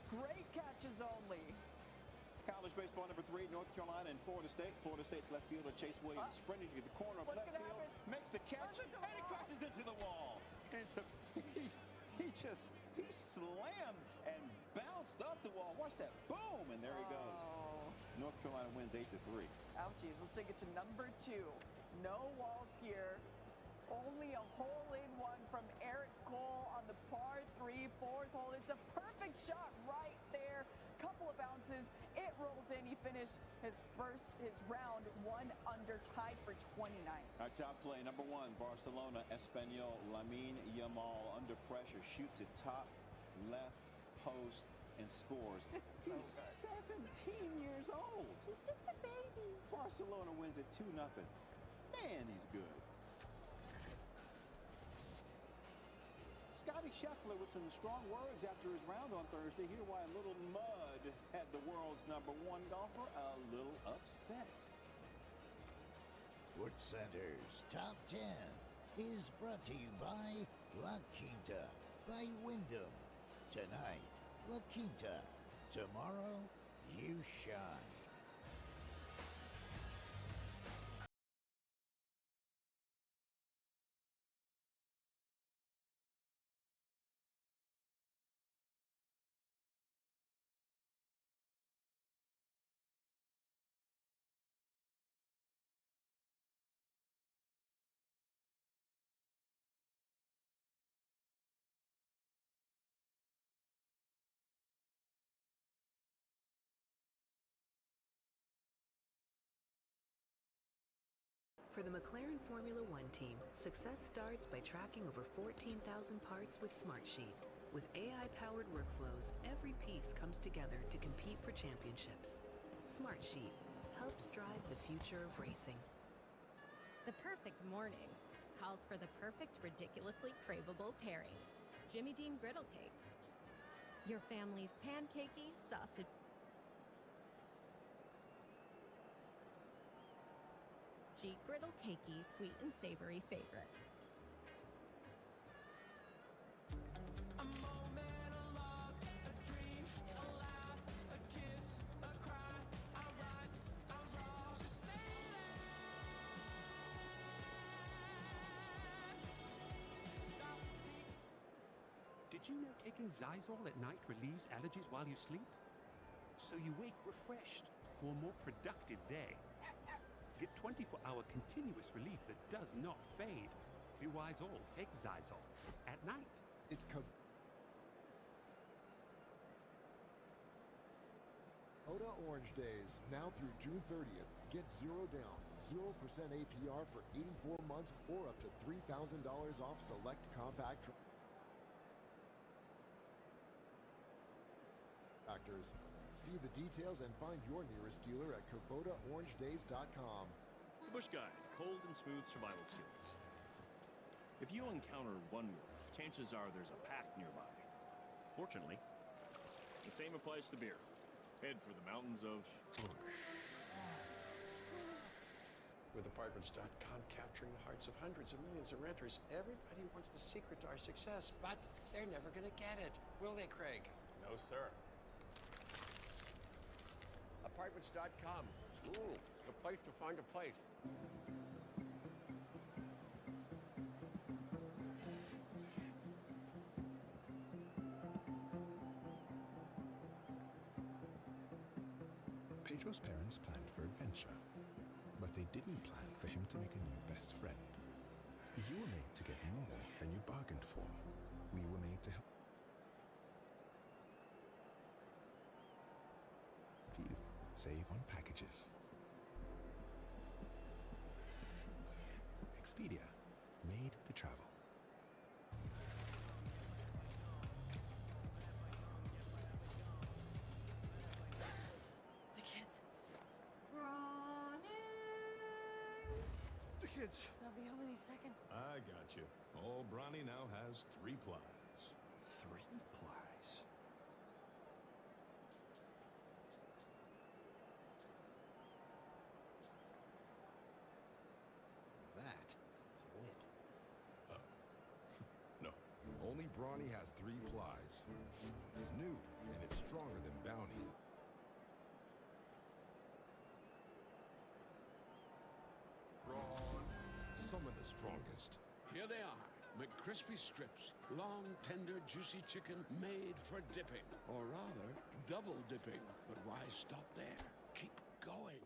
Great catches only. College baseball number 3, North Carolina and Florida State. Florida State's left fielder Chase Williams sprinting to the corner of left field, makes the catch, and he crashes into the wall. He slammed and bounced off the wall. Watch that, boom, and there he goes. North Carolina wins 8-3. Ouchies, let's take it to number 2. No walls here. Only a hole-in-one from Eric Cole on the par 3 4th hole. It's a perfect shot right there. Couple of bounces, it rolls in. He finished his round 1 under, tied for 29. Our top play, number 1, Barcelona, Espanyol, Lamine Yamal under pressure, shoots it top left post and scores. It's so He's 17 years old. He's just a baby. Barcelona wins it 2-0. Man, he's good. Scotty Scheffler with some strong words after his round on Thursday. Hear why a little mud had the world's number 1 golfer a little upset. SportsCenter's Top 10 is brought to you by La Quinta by Wyndham. Tonight, La Quinta. Tomorrow, you shine. For the McLaren Formula One team, success starts by tracking over 14,000 parts with Smartsheet. With AI-powered workflows, every piece comes together to compete for championships. Smartsheet helps drive the future of racing. The perfect morning calls for the perfect, ridiculously craveable pairing. Jimmy Dean griddle cakes. Your family's pancakey sausage. Griddle cakey, sweet and savory favorite. A moment, a love, a dream, a laugh, a kiss, a cry, a rise, a raw, just stay there. Did you know taking Zysol at night relieves allergies while you sleep? So you wake refreshed for a more productive day. Get 24-hour continuous relief that does not fade. Be wise all. Take Zysol at night. It's Kubota Orange Days, now through June 30th. Get 0 down, 0% APR for 84 months or up to $3,000 off select compact tractors. See the details and find your nearest dealer at KubotaOrangeDays.com. The Bush Guide, cold and smooth survival skills. If you encounter one wolf, chances are there's a pack nearby. Fortunately, the same applies to beer. Head for the mountains of Bush. With Apartments.com capturing the hearts of hundreds of millions of renters, everybody wants the secret to our success, but they're never going to get it. Will they, Craig? No, sir. Apartments.com. Ooh, the place to find a place. Hey, Pedro's parents planned for adventure, but they didn't plan for him to make a new best friend. You were made to get more than you bargained for. We were made to help you save on packages. Expedia, made to travel. The kids. The kids. That'll be how many seconds? I got you. Old Bronny now has 3 plies. 3 plies. That is lit. No. Only Brawny has 3 plies. It's new, and it's stronger than Bounty. Brawn, some of the strongest. Here they are, McCrispy strips. Long, tender, juicy chicken made for dipping. Or rather, double dipping. But why stop there? Keep going.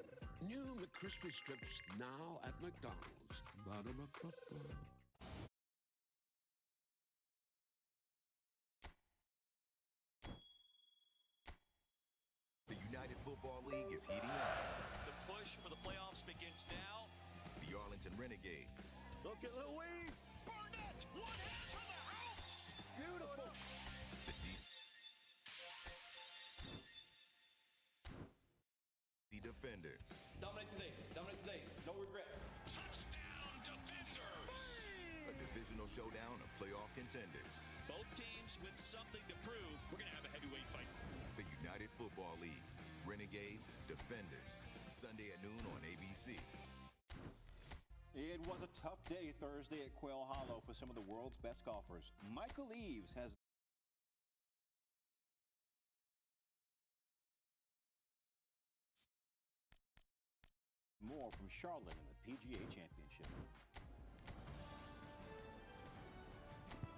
New McCrispy strips now at McDonald's. Ba-da-ba-ba-ba. The United Football League is heating up. The push for the playoffs begins now. It's the Arlington Renegades. Look at Luis! Barnett! One half of the house! Beautiful! The DC Defenders. Dominate today. No regret. Touchdown, Defenders! A divisional showdown of playoff contenders. Both teams with something to prove. We're going to have a heavyweight fight. The United Football League. Renegades, Defenders. Sunday at noon on ABC. It was a tough day Thursday at Quail Hollow for some of the world's best golfers. Michael Eaves has more from Charlotte in the PGA Championship.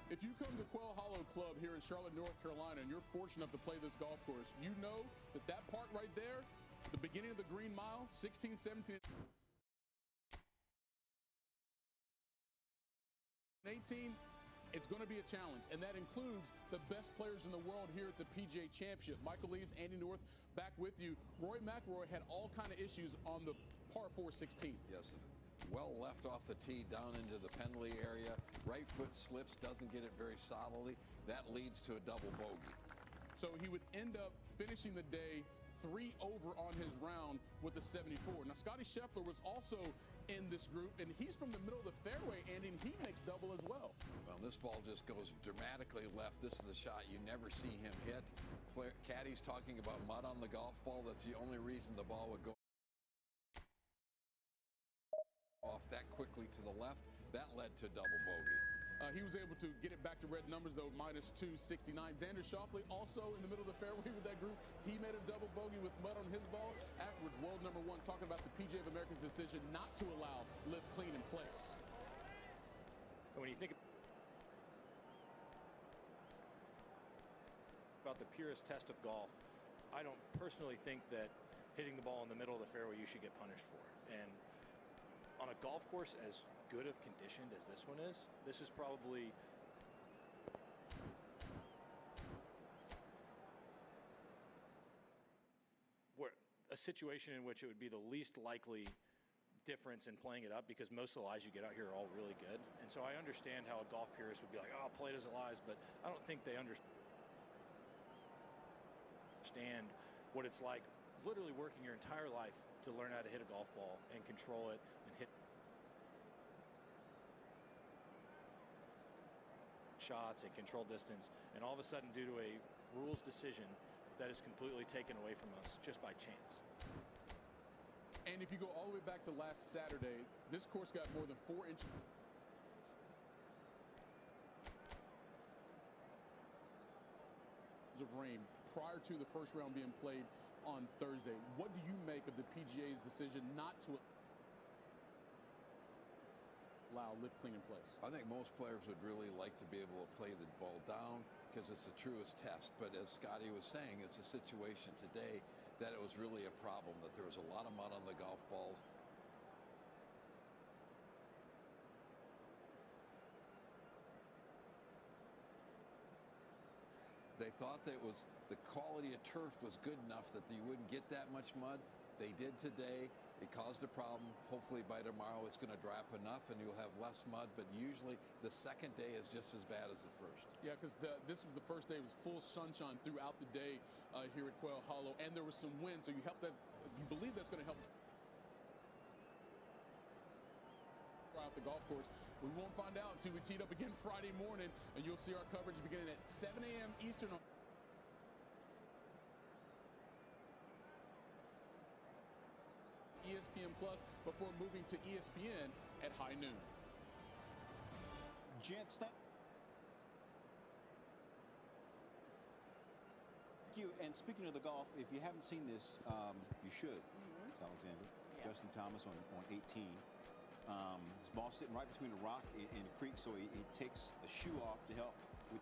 If you come to Quail Hollow Club here in Charlotte, North Carolina, and you're fortunate enough to play this golf course, you know that that part right there, the beginning of the green mile, 16, 17, 18, it's going to be a challenge, and that includes the best players in the world here at the PGA Championship. Michael Eaves, Andy North, back with you. Rory McIlroy had all kind of issues on the par 4 16. Yes, well left off the tee down into the penalty area. Right foot slips, doesn't get it very solidly. That leads to a double bogey. So he would end up finishing the day 3 over on his round with a 74. Now, Scotty Scheffler was also in this group, and he's from the middle of the fairway, and he makes double as well. Well, this ball just goes dramatically left. This is a shot you never see him hit. Caddy's talking about mud on the golf ball. That's the only reason the ball would go off that quickly to the left. That led to double bogey. He was able to get it back to red numbers, though, minus 269. Xander Schauffele also in the middle of the fairway with that group. He made a double bogey with mud on his ball. Afterwards, world number 1 talking about the PGA of America's decision not to allow Live Clean in place. When you think about the purest test of golf, I don't personally think that hitting the ball in the middle of the fairway you should get punished for. And on a golf course as good of conditioned as this one is, this is probably where a situation in which it would be the least likely difference in playing it up, because most of the lies you get out here are all really good. And so I understand how a golf purist would be like, oh, play doesn't lies, but I don't think they understand what it's like literally working your entire life to learn how to hit a golf ball and control it and hit shots and control distance, and all of a sudden, due to a rules decision, that is completely taken away from us just by chance. And if you go all the way back to last Saturday, this course got more than 4 inches of rain prior to the first round being played on Thursday. What do you make of the PGA's decision not to allow Live Clean in place? I think most players would really like to be able to play the ball down because it's the truest test. But as Scotty was saying, it's a situation today that it was really a problem, that there was a lot of mud on the golf balls. They thought that the quality of turf was good enough that you wouldn't get that much mud. They did today. It caused a problem. Hopefully by tomorrow it's going to dry up enough and you'll have less mud, but usually the second day is just as bad as the first. Yeah, because this was the first day. It was full sunshine throughout the day here at Quail Hollow, and there was some wind, so you believe that's going to help out the golf course. We won't find out until we teed up again Friday morning, and you'll see our coverage beginning at 7 a.m. Eastern. ESPN Plus before moving to ESPN at high noon. Gents, thank you. And speaking of the golf, if you haven't seen this, you should. It's Alexander. Yes. Justin Thomas on 18. His ball sitting right between a rock and a creek, so he takes a shoe off to help with.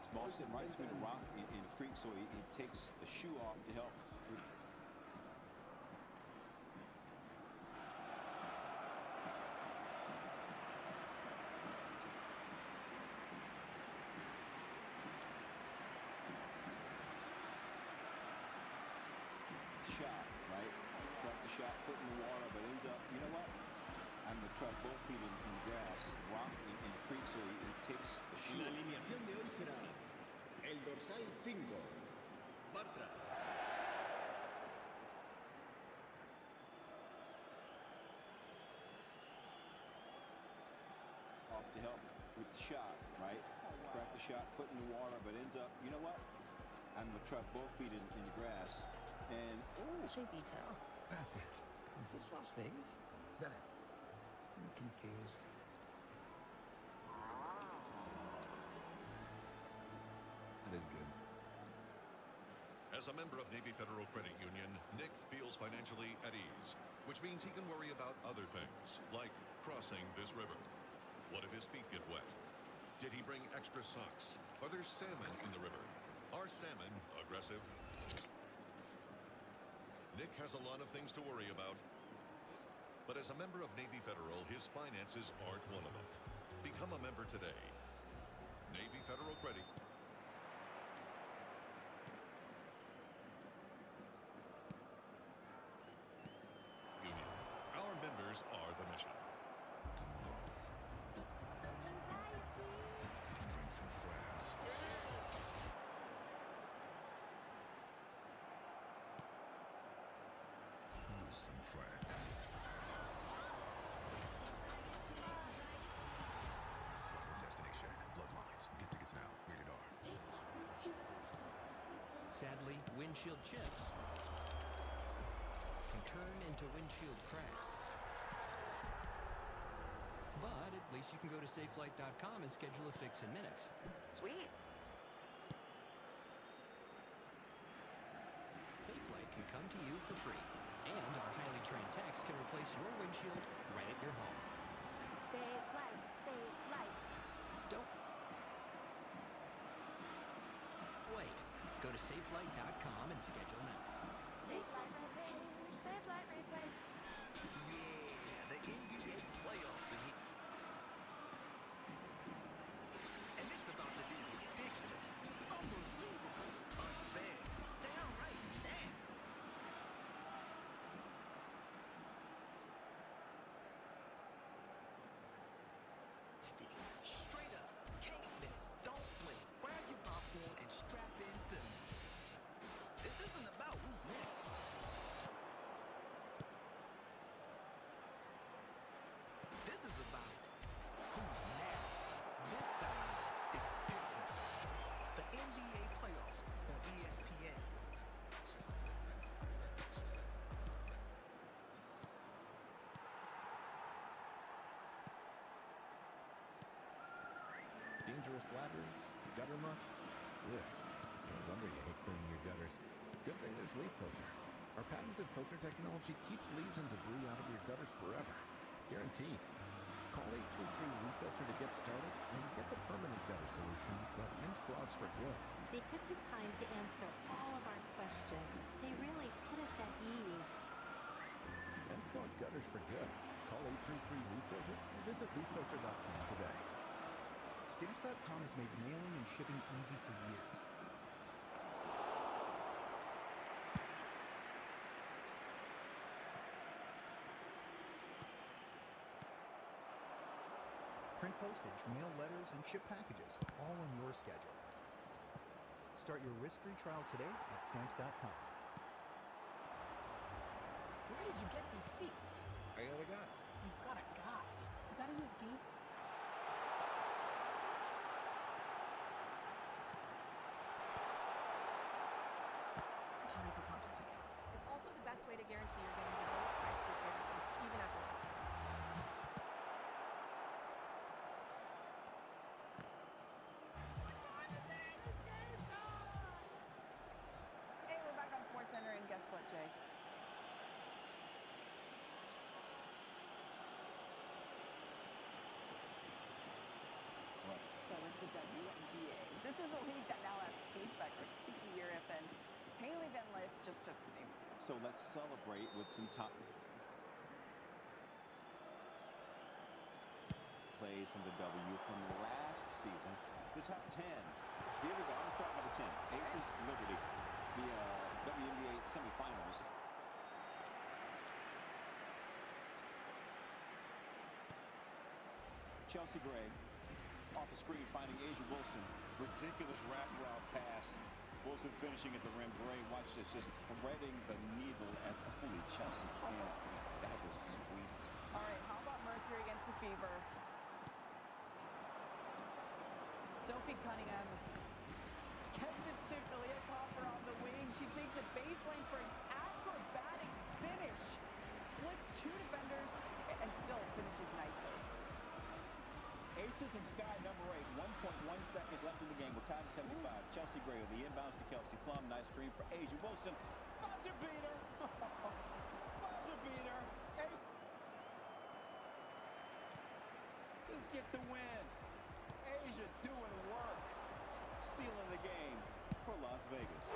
His ball sitting right between a rock and a creek, so he takes a shoe off to help with. Shot, right? Crack the shot, foot in the water, but ends up, you know what? I'm going to try both feet in grass, rock and creek, so he takes a shoe. La alineación de hoy será el dorsal 5, Bartra. Off to help with the shot, right? Crack the shot, foot in the water, but ends up, you know what? I'm going to try both feet in the grass. And, oh. Shaky tail. That's it. Is this Las Vegas? That is. I'm confused. That is good. As a member of Navy Federal Credit Union, Nick feels financially at ease, which means he can worry about other things, like crossing this river. What if his feet get wet? Did he bring extra socks? Are there salmon in the river? Are salmon aggressive? Nick has a lot of things to worry about. But as a member of Navy Federal, his finances aren't one of them. Become a member today. Navy Federal Credit. Union. Our members are the mission. Bring some friends. Lose some friends. Final destination. Bloodlines. Get tickets now. Rated R. Sadly, windshield chips can turn into windshield cracks. But at least you can go to safelight.com and schedule a fix in minutes. Sweet. SafeLight can come to you for free, and our highly trained techs can replace your windshield right at your home. Save life, save life. Don't wait. Go to safelight.com and schedule now. Safe light repair, safe light replace. Yeah, the NBA playoffs are here. And it's about to be ridiculous, unbelievable, unfair, downright nasty. Straight up, can't miss, don't blink, grab your popcorn and strap in cinema. This isn't about who's next. This is about who's now. This time is different. The NBA playoffs on ESPN. dangerous ladders, gutter muck. Ugh, no wonder you hate cleaning your gutters. Good thing there's leaf filter. Our patented filter technology keeps leaves and debris out of your gutters forever. Guaranteed. Call 833 Refilter to get started and get the permanent gutter solution that ends clogs for good. They took the time to answer all of our questions. They really put us at ease. End clogged gutters for good. Call 833 Refilter or visit refilter.com today. Stamps.com has made mailing and shipping easy for years. Print postage, mail letters, and ship packages, all on your schedule. Start your risk-free trial today at Stamps.com. Where did you get these seats? I got a guy. You've got a guy. You gotta use game. Time for concert tickets. It's also the best way to guarantee you're getting the lowest price to your favorite host, even at the last minute. Hey, we're back on SportsCenter, and guess what, Jay? So is the WNBA. This is a league that now has Paige Beckers, Kiki Uriff, and Haley Van Lith, just to name a few. So let's celebrate with some top plays from the W from last season. The top 10. Here we go. I'm going to start number 10. Aces Liberty. The WNBA semifinals. Chelsea Gray. Off the screen, finding Asia Wilson. Ridiculous wraparound pass. Wilson finishing at the rim. Gray, watch this, just threading the needle as only Chelsea can. That was sweet. All right, how about Mercury against the Fever? Sophie Cunningham gets it to Kalia Copper on the wing. She takes a baseline for an acrobatic finish. Splits two defenders and still finishes nicely. Aces and Sky number 8, 1.1 seconds left in the game. We're tied at 75. Chelsea Gray with the inbounds to Kelsey Plum. Nice screen for Asia Wilson. Buzzer beater. Buzzer beater. Aces get the win. Asia doing work. Sealing the game for Las Vegas.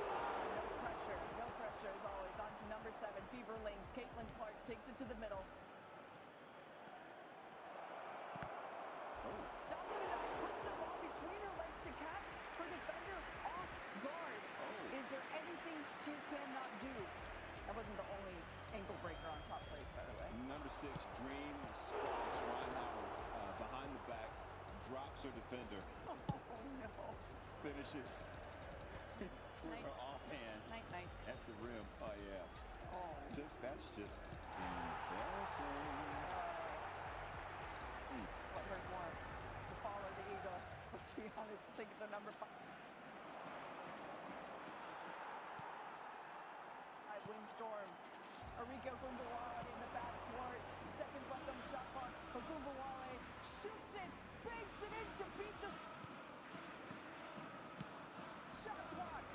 No pressure as always. On to number 7, Fever Links. Caitlin Clark takes it to the middle. Stops it in the puts the ball between her legs to catch her defender off guard. Is there anything she cannot do? That wasn't the only ankle breaker on top plays, by the way. Number 6, Dream Sparks. Ryan Howard behind the back, drops her defender. Oh, no. Finishes with her offhand at the rim. Oh, yeah. That's just embarrassing. What hurt more? To follow the eagle. Let's be honest, take it to number 5. Windstorm. Arika Ogunbowale in the backcourt. Seconds left on the shot clock. Ogunbowale shoots it, banks it in to beat the shot clock.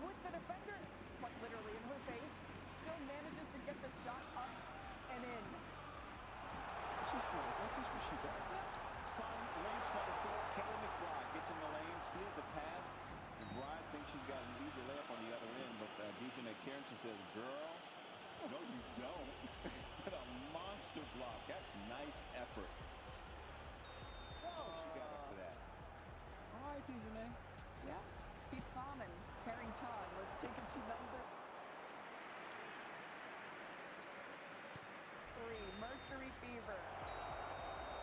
With the defender, quite literally in her face, still manages to get the shot up and in. That's just what she does. Sun Lynch, number 4, Kelly McBride gets in the lane, steals the pass. McBride thinks she's got an easy layup on the other end, but Dejanay Carrington says, girl, no you don't. With a monster block. That's nice effort. She got up for that. All right, Dejanay. Yeah, keep calm and carrying Todd. Let's take it to number 3, Mercury Fever.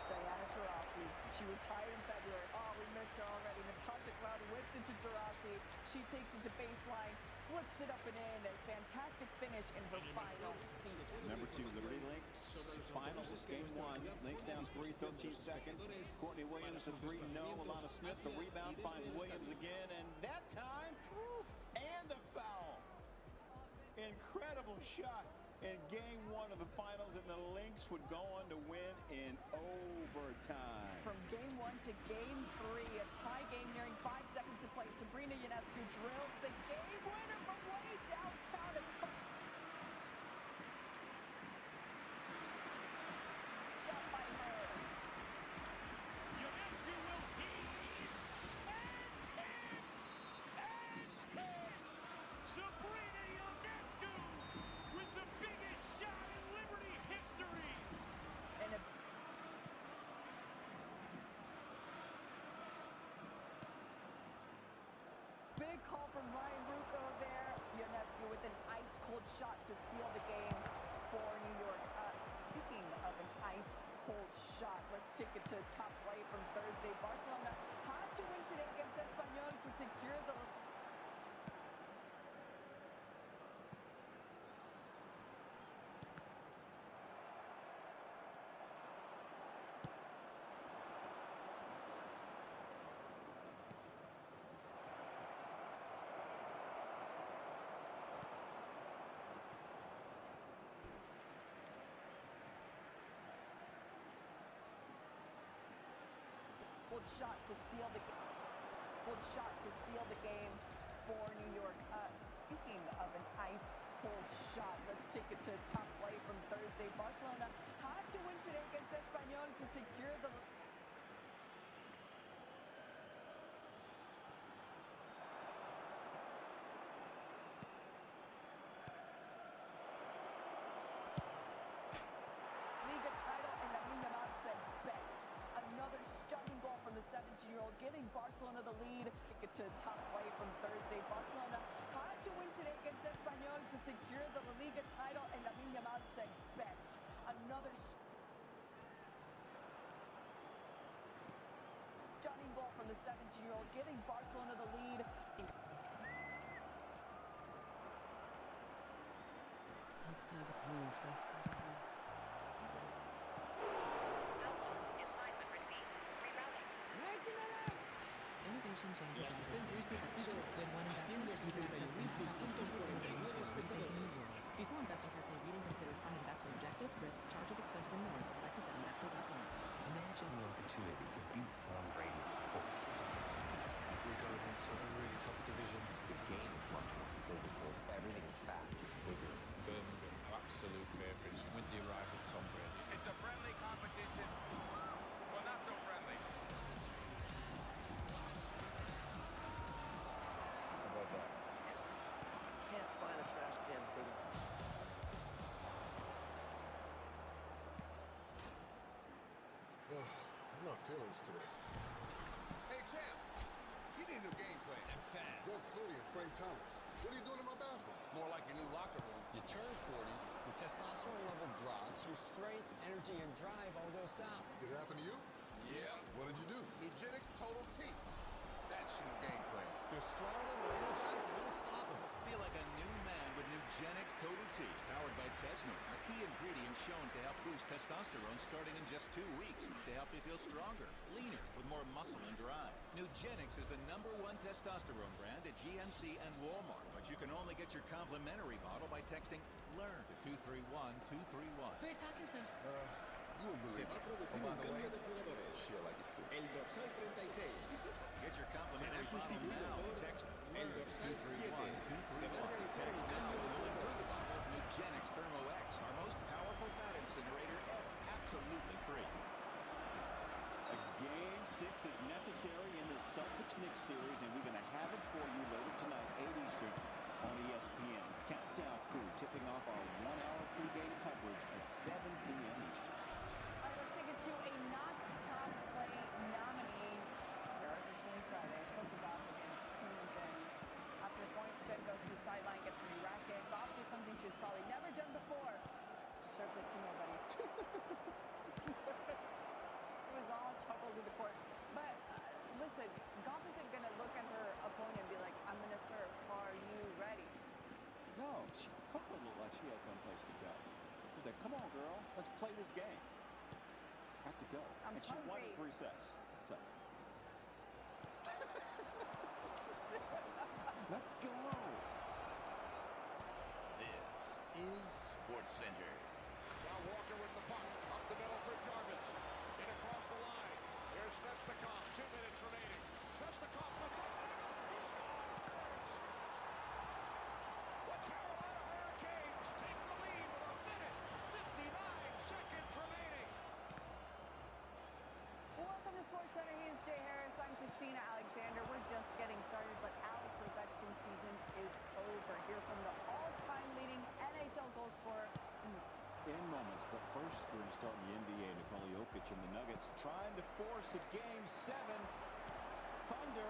Diana Taurasi. She retired in February. Oh, we missed her already. Natasha Cloud whips it to Taurasi. She takes it to baseline, flips it up and in. A fantastic finish in her final season. Number 2, Liberty Lynx. Finals, game 1. Lynx down 3, 13 seconds. Courtney Williams, the 3, no. Alana Smith, the rebound, finds Williams again. And that time, and the foul. Incredible shot. in game one of the finals, and the Lynx would go on to win in overtime. From game one to game three, a tie game nearing 5 seconds to play. Sabrina Ionescu drills the game winner from way downtown. Shot by her. Ionescu will tease and Sabrina Ionescu with the biggest shot in Liberty history. And a big call from Ryan Rucco there. Ionescu with an ice-cold shot to seal the game for New York. Speaking of an ice-cold shot, let's take it to top play from Thursday. Barcelona had to win today against Espanyol to secure the shot to seal the game for New York. Speaking of an ice-cold shot, let's take it to top play from Thursday. Barcelona had to win today against Espanyol to secure the Liga title, and Lamine Yamal said bet. Another stunning goal from the 17-year-old, giving Barcelona the lead. Take it to top play from Thursday. Barcelona had to win today against Espanyol to secure the La Liga title, and Lamine Yamal said bet. Another stunning goal from the 17-year-old, giving Barcelona the lead. Outside the planes, westward. Outlaws in 500 feet. Rerouting. Innovation changes everything. With one investment, you can access the most complicated innovations for rethinking the world. Before investing carefully, reading consider fund investment objectives, risks, charges, expenses, and more. Prospectus at Invesco.com. Imagine the opportunity to beat Tom Brady in sports. We go against a really tough division. The game is much more physical. Everything is faster, bigger. Birmingham are absolute favourites with the arrival of Tom Brady. It's a friendly competition. Well, not so friendly. How about that? Can't find a trash can big enough. I'm not feeling this today. Hey, champ. You need a new game plan. And fast. Doug Flutie and Frank Thomas. What are you doing in my bathroom? More like your new locker room. You turn 40, your testosterone level drops, your strength, energy, and drive all go south. Did it happen to you? Yeah. What did you do? Eugenics Total T. That's your new game plan. You're stronger, more energized, and unstoppable. Feel like a new man with Nugenix Total T, powered by Tesno, a key ingredient shown to help boost testosterone starting in just 2 weeks to help you feel stronger, leaner, with more muscle and drive. Nugenix is the #1 testosterone brand at GNC and Walmart, but you can only get your complimentary bottle by texting LEARN to 231231. Who are you talking to? You won't believe it. By the way, Shit like it too. el dorsal 36. Get your complimentary bottle now. Text LEARN to 231231. Text now and you'll include a bottle of Nugenix Thermo X, our most powerful fat incinerator ever. Absolutely free. A game 6 is necessary in this Celtics-Knicks series, and we're going to have it for you later tonight, 8 Eastern, on ESPN. Countdown crew tipping off our 1-hour pregame coverage at 7 p.m. Eastern. All right, let's take it to a not top play nominee. We're officially Friday. Coco Goff against Hume and Jen. After a point, Jen goes to the sideline, gets a new racket. Goff did something she's probably never done before. She served it to nobody. It was all chuckles in the court. But listen, Goff isn't going to look at her opponent and be like, I'm going to serve. Are you ready? No, Coco looked like she had someplace to go. She's like, come on, girl, let's play this game. Have to go. I'm and she won in hungry. 3 sets. So. Let's go. This is Sports Center. Now Walker with the puck. Up the middle for Jarvis. In across the line. Here's Svechnikov. 2 minutes remaining. Svechnikov with the angle. He scores! The Carolina Hurricanes take the lead with 1:59 seconds remaining. Welcome to SportsCenter. He's Jay Harris. I'm Christina Alexander. We're just getting started, but Alex Ovechkin's season is over. Here from the all-time leading NHL goal scorer in moments. But first, we're going to start in the NBA. Nikola Jokic and the Nuggets trying to force a Game 7. Thunder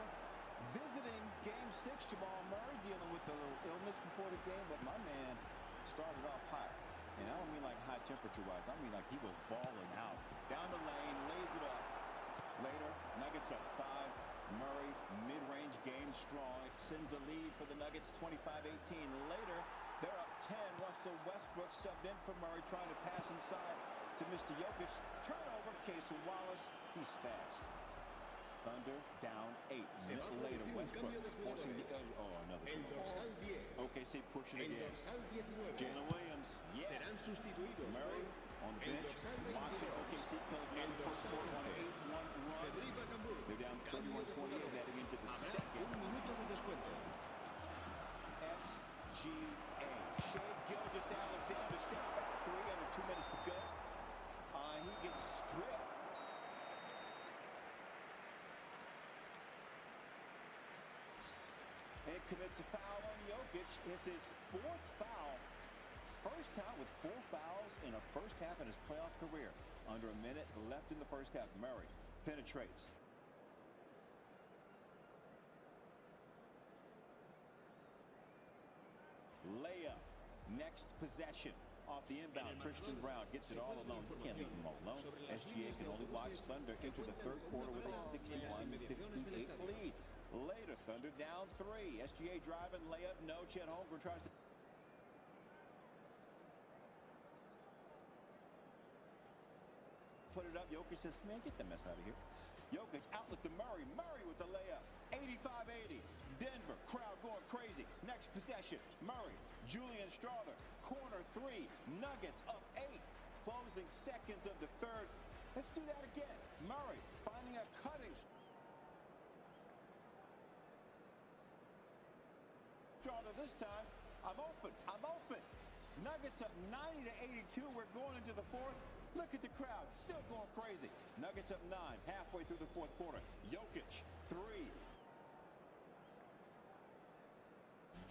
visiting Game 6. Jamal Murray dealing with a little illness before the game, but my man started off hot. And I don't mean like high temperature-wise. I mean like he was balling out. Down the lane, lays it up. Later, Nuggets up 5. Murray, mid-range game strong. Extends the lead for the Nuggets, 25-18. Later, they're up 10. Russell Westbrook subbed in for Murray, trying to pass inside to Mr. Jokic. Turnover, Casey Wallace. He's fast. Thunder down 8. A minute later, Westbrook forcing the... Oh, another shot. OKC pushing again. Jalen Williams, yes. Murray on the bench. Watching OKC closing out the first quarter on an 8-1 run. They're down 31-28 heading into the second. SGA. Shea Gilgeous-Alexander step back 3 under 2 minutes to go. He gets stripped. And commits a foul on Jokic. It's his 4th foul. First time with 4 fouls in a first half in his playoff career. Under a minute left in the first half. Murray penetrates. Layup. Next possession. Off the inbound, Christian Brown gets it all alone. He can't leave him all alone. SGA can only watch Thunder enter the third quarter with a 61-58 lead. Later, Thunder down 3. SGA driving, layup, no. Chet Holmgren tries to... put it up. Jokic says, man, get the mess out of here. Jokic outlet to Murray. Murray with the layup. 85-80. Denver, crowd going crazy. Next possession, Murray. Julian Strother, corner 3. Nuggets up 8. Closing seconds of the third. Let's do that again. Murray finding a cutting. Strother this time. I'm open. Nuggets up 90-82. We're going into the fourth. Look at the crowd, still going crazy. Nuggets up 9, halfway through the fourth quarter. Jokic, 3.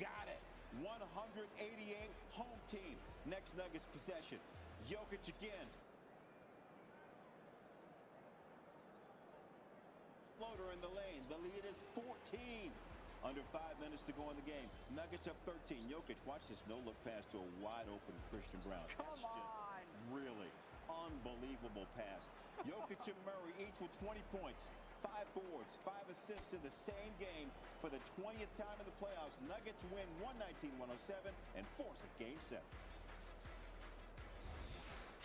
Got it. 188, home team. Next Nuggets possession. Jokic again. Floater in the lane. The lead is 14. Under 5 minutes to go in the game. Nuggets up 13. Jokic, watch this no-look pass to a wide-open Christian Brown. Come on. Just really unbelievable pass. Jokic and Murray each with 20 points, 5 boards, 5 assists in the same game for the 20th time in the playoffs. Nuggets win 119-107 and force it Game 7. It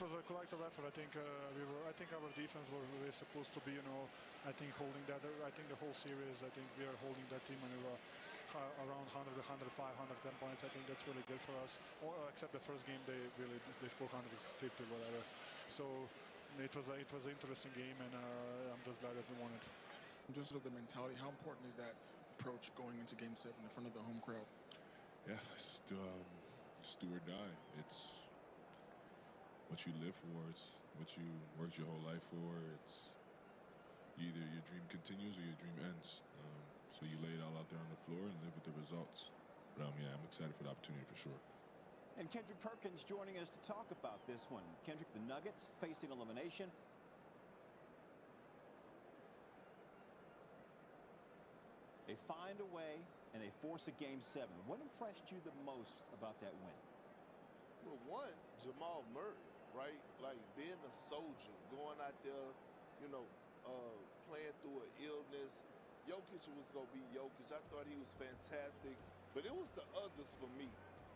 was a collective effort. I think I think our defense was supposed to be, holding that. I think the whole series, I think we are holding that team, and we were around 100, 105, 110 points. I think that's really good for us. Except the first game, they scored 150, whatever. So it was an interesting game, and I'm just glad that we won it. Just with the mentality, how important is that approach going into Game 7 in front of the home crowd? Yeah, it's just do or die. It's what you live for. It's what you worked your whole life for. It's either your dream continues or your dream ends. So you lay it all out there on the floor and live with the results. But yeah, I'm excited for the opportunity for sure. And Kendrick Perkins joining us to talk about this one. Kendrick, the Nuggets facing elimination. They find a way and they force a Game 7. What impressed you the most about that win? Well, one, Jamal Murray, right? Like being a soldier, going out there, playing through an illness. Jokic was going to be Jokic. I thought he was fantastic. But it was the others for me,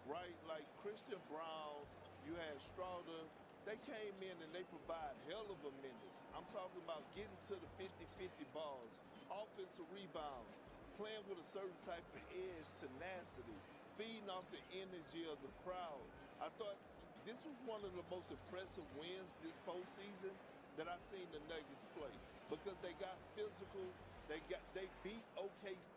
right? Like Christian Brown, you had Strother. They came in and they provide hell of a menace. I'm talking about getting to the 50-50 balls, offensive rebounds, playing with a certain type of edge, tenacity, feeding off the energy of the crowd. I thought this was one of the most impressive wins this postseason that I've seen the Nuggets play because they got physical. They beat OKC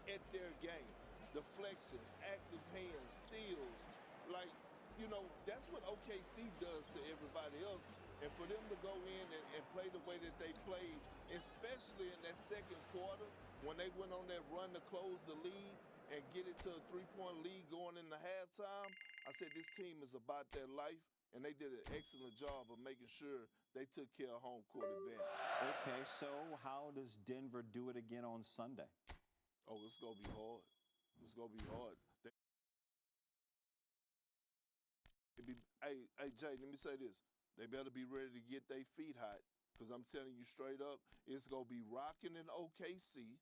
at their game. Deflections, active hands, steals. Like, you know, that's what OKC does to everybody else. And for them to go in and play the way that they played, especially in that second quarter, when they went on that run to close the lead and get it to a three-point lead going into halftime, I said this team is about that life, and they did an excellent job of making sure they took care of home court advantage. Okay, so how does Denver do it again on Sunday? Oh, it's going to be hard. It's going to be hard. Hey, Jay, let me say this. They better be ready to get their feet hot because I'm telling you straight up, it's going to be rocking in OKC,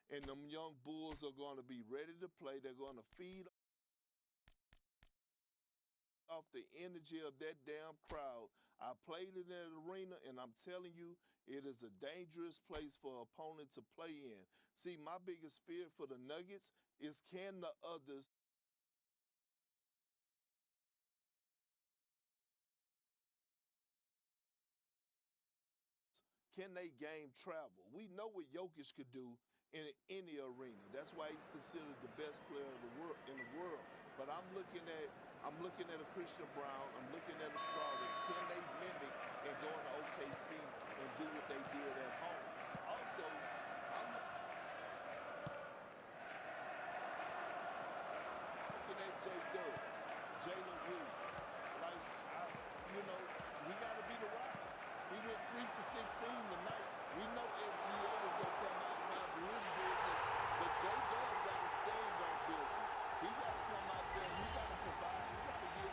and them young Bulls are going to be ready to play. They're going to feed off the energy of that damn crowd. I played in that arena, and I'm telling you, it is a dangerous place for an opponent to play in. See, my biggest fear for the Nuggets is can the others can they game travel? We know what Jokic could do in any arena. That's why he's considered the best player in the world. But I'm looking at a Christian Brown. I'm looking at a Strawberry. Can they mimic and go into OKC and do what they did at home? Also, I'm looking at Jalen Williams. Like, he got to be the rock. He went 3 for 16 tonight. We know SGA is going to come out and handle his business, but J. Dub got to stand on business. He got to come out there and he got to provide. He got to give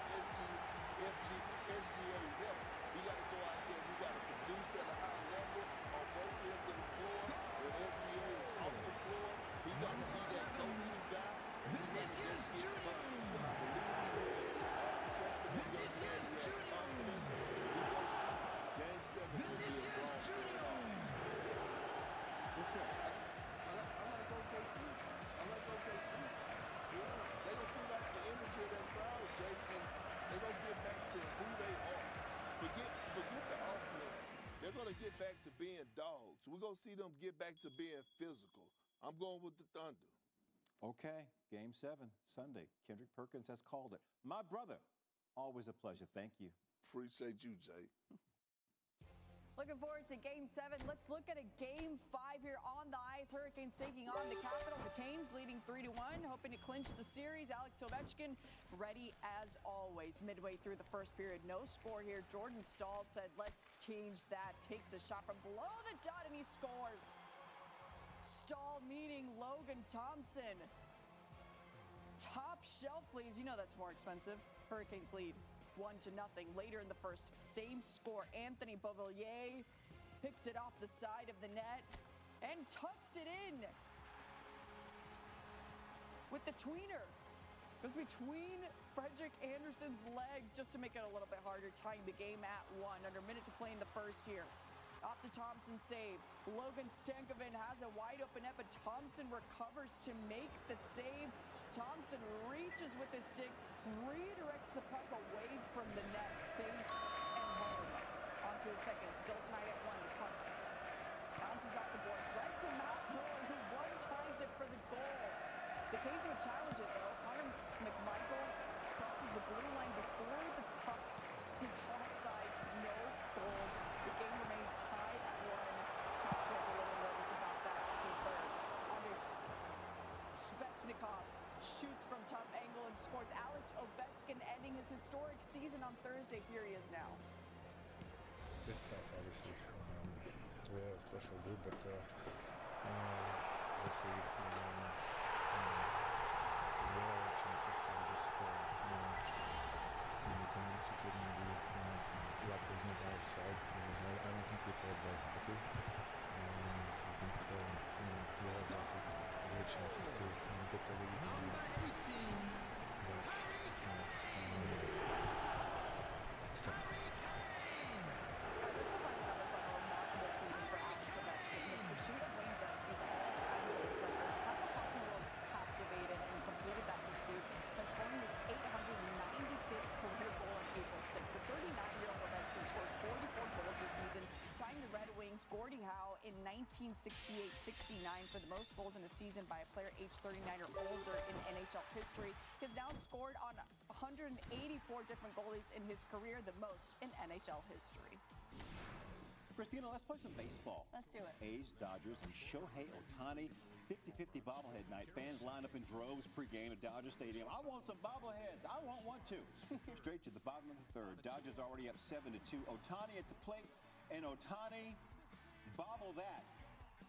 SGA help. He got to go out there and he got to produce at a high level on both ends of the floor. When SGA is off the floor, he got to be that go-to guy. He got to get buckets. And I believe he will. Trust him in your man. He has confidence. We go see. Game 7 will be a draw for it all. I like OKC. Yeah, they gonna feed off the energy of that crowd, Jay, and they gonna get back to who they are. Forget the offense. They're gonna get back to being dogs. We're gonna see them get back to being physical. I'm going with the Thunder. Okay, Game 7, Sunday. Kendrick Perkins has called it. My brother, always a pleasure. Thank you. Appreciate you, Jay. Looking forward to Game 7. Let's look at a Game 5 here on the ice. Hurricanes taking on the Capitals. The Canes leading 3-1, hoping to clinch the series. Alex Ovechkin ready as always. Midway through the first period, no score here. Jordan Staal said, let's change that. Takes a shot from below the dot and he scores. Staal meeting Logan Thompson. Top shelf, please. You know that's more expensive. Hurricanes lead 1-0. Later in the first, same score. Anthony Beauvillier picks it off the side of the net and tucks it in with the tweener. Goes between Frederick Anderson's legs just to make it a little bit harder, tying the game at 1. Under a minute to play in the first here. Off the Thompson save. Logan Stankoven has a wide open net, but Thompson recovers to make the save. Thompson reaches with his stick, redirects the puck away from the net, safe and home. Onto the second, still tied at 1. The puck bounces off the boards, right to Matt Miller, who one-times it for the goal. The Canes would challenge it, though. Connor McMichael crosses the blue line before the puck. His offsides, no goal. The game remains tied at 1. Caps was a little nervous about that into the third. Andrei Svechnikov shoots from top angle and scores. Alex Ovechkin ending his historic season on Thursday. Here he is now. Good stuff, obviously. We had a special group, but obviously we have chances to just need to execute maybe what was not our side. Because I don't think we played bad hockey. I think we had lots of great chances to get the lead. It's tough. Pursuit of Wayne Gretzky's all-time goals record had the hockey world captivated and completed that pursuit since Gordie Howe in 1968-69 for the most goals in a season by a player aged 39 or older in NHL history. He has now scored on 184 different goalies in his career, the most in NHL history. Christina, let's play some baseball. Let's do it. A's, Dodgers, and Shohei Ohtani. 50-50 bobblehead night. Fans lined up in droves pregame at Dodger Stadium. I want some bobbleheads. I want one too. Straight to the bottom of the third. Dodgers already up 7-2. Ohtani at the plate, and Ohtani bobble that.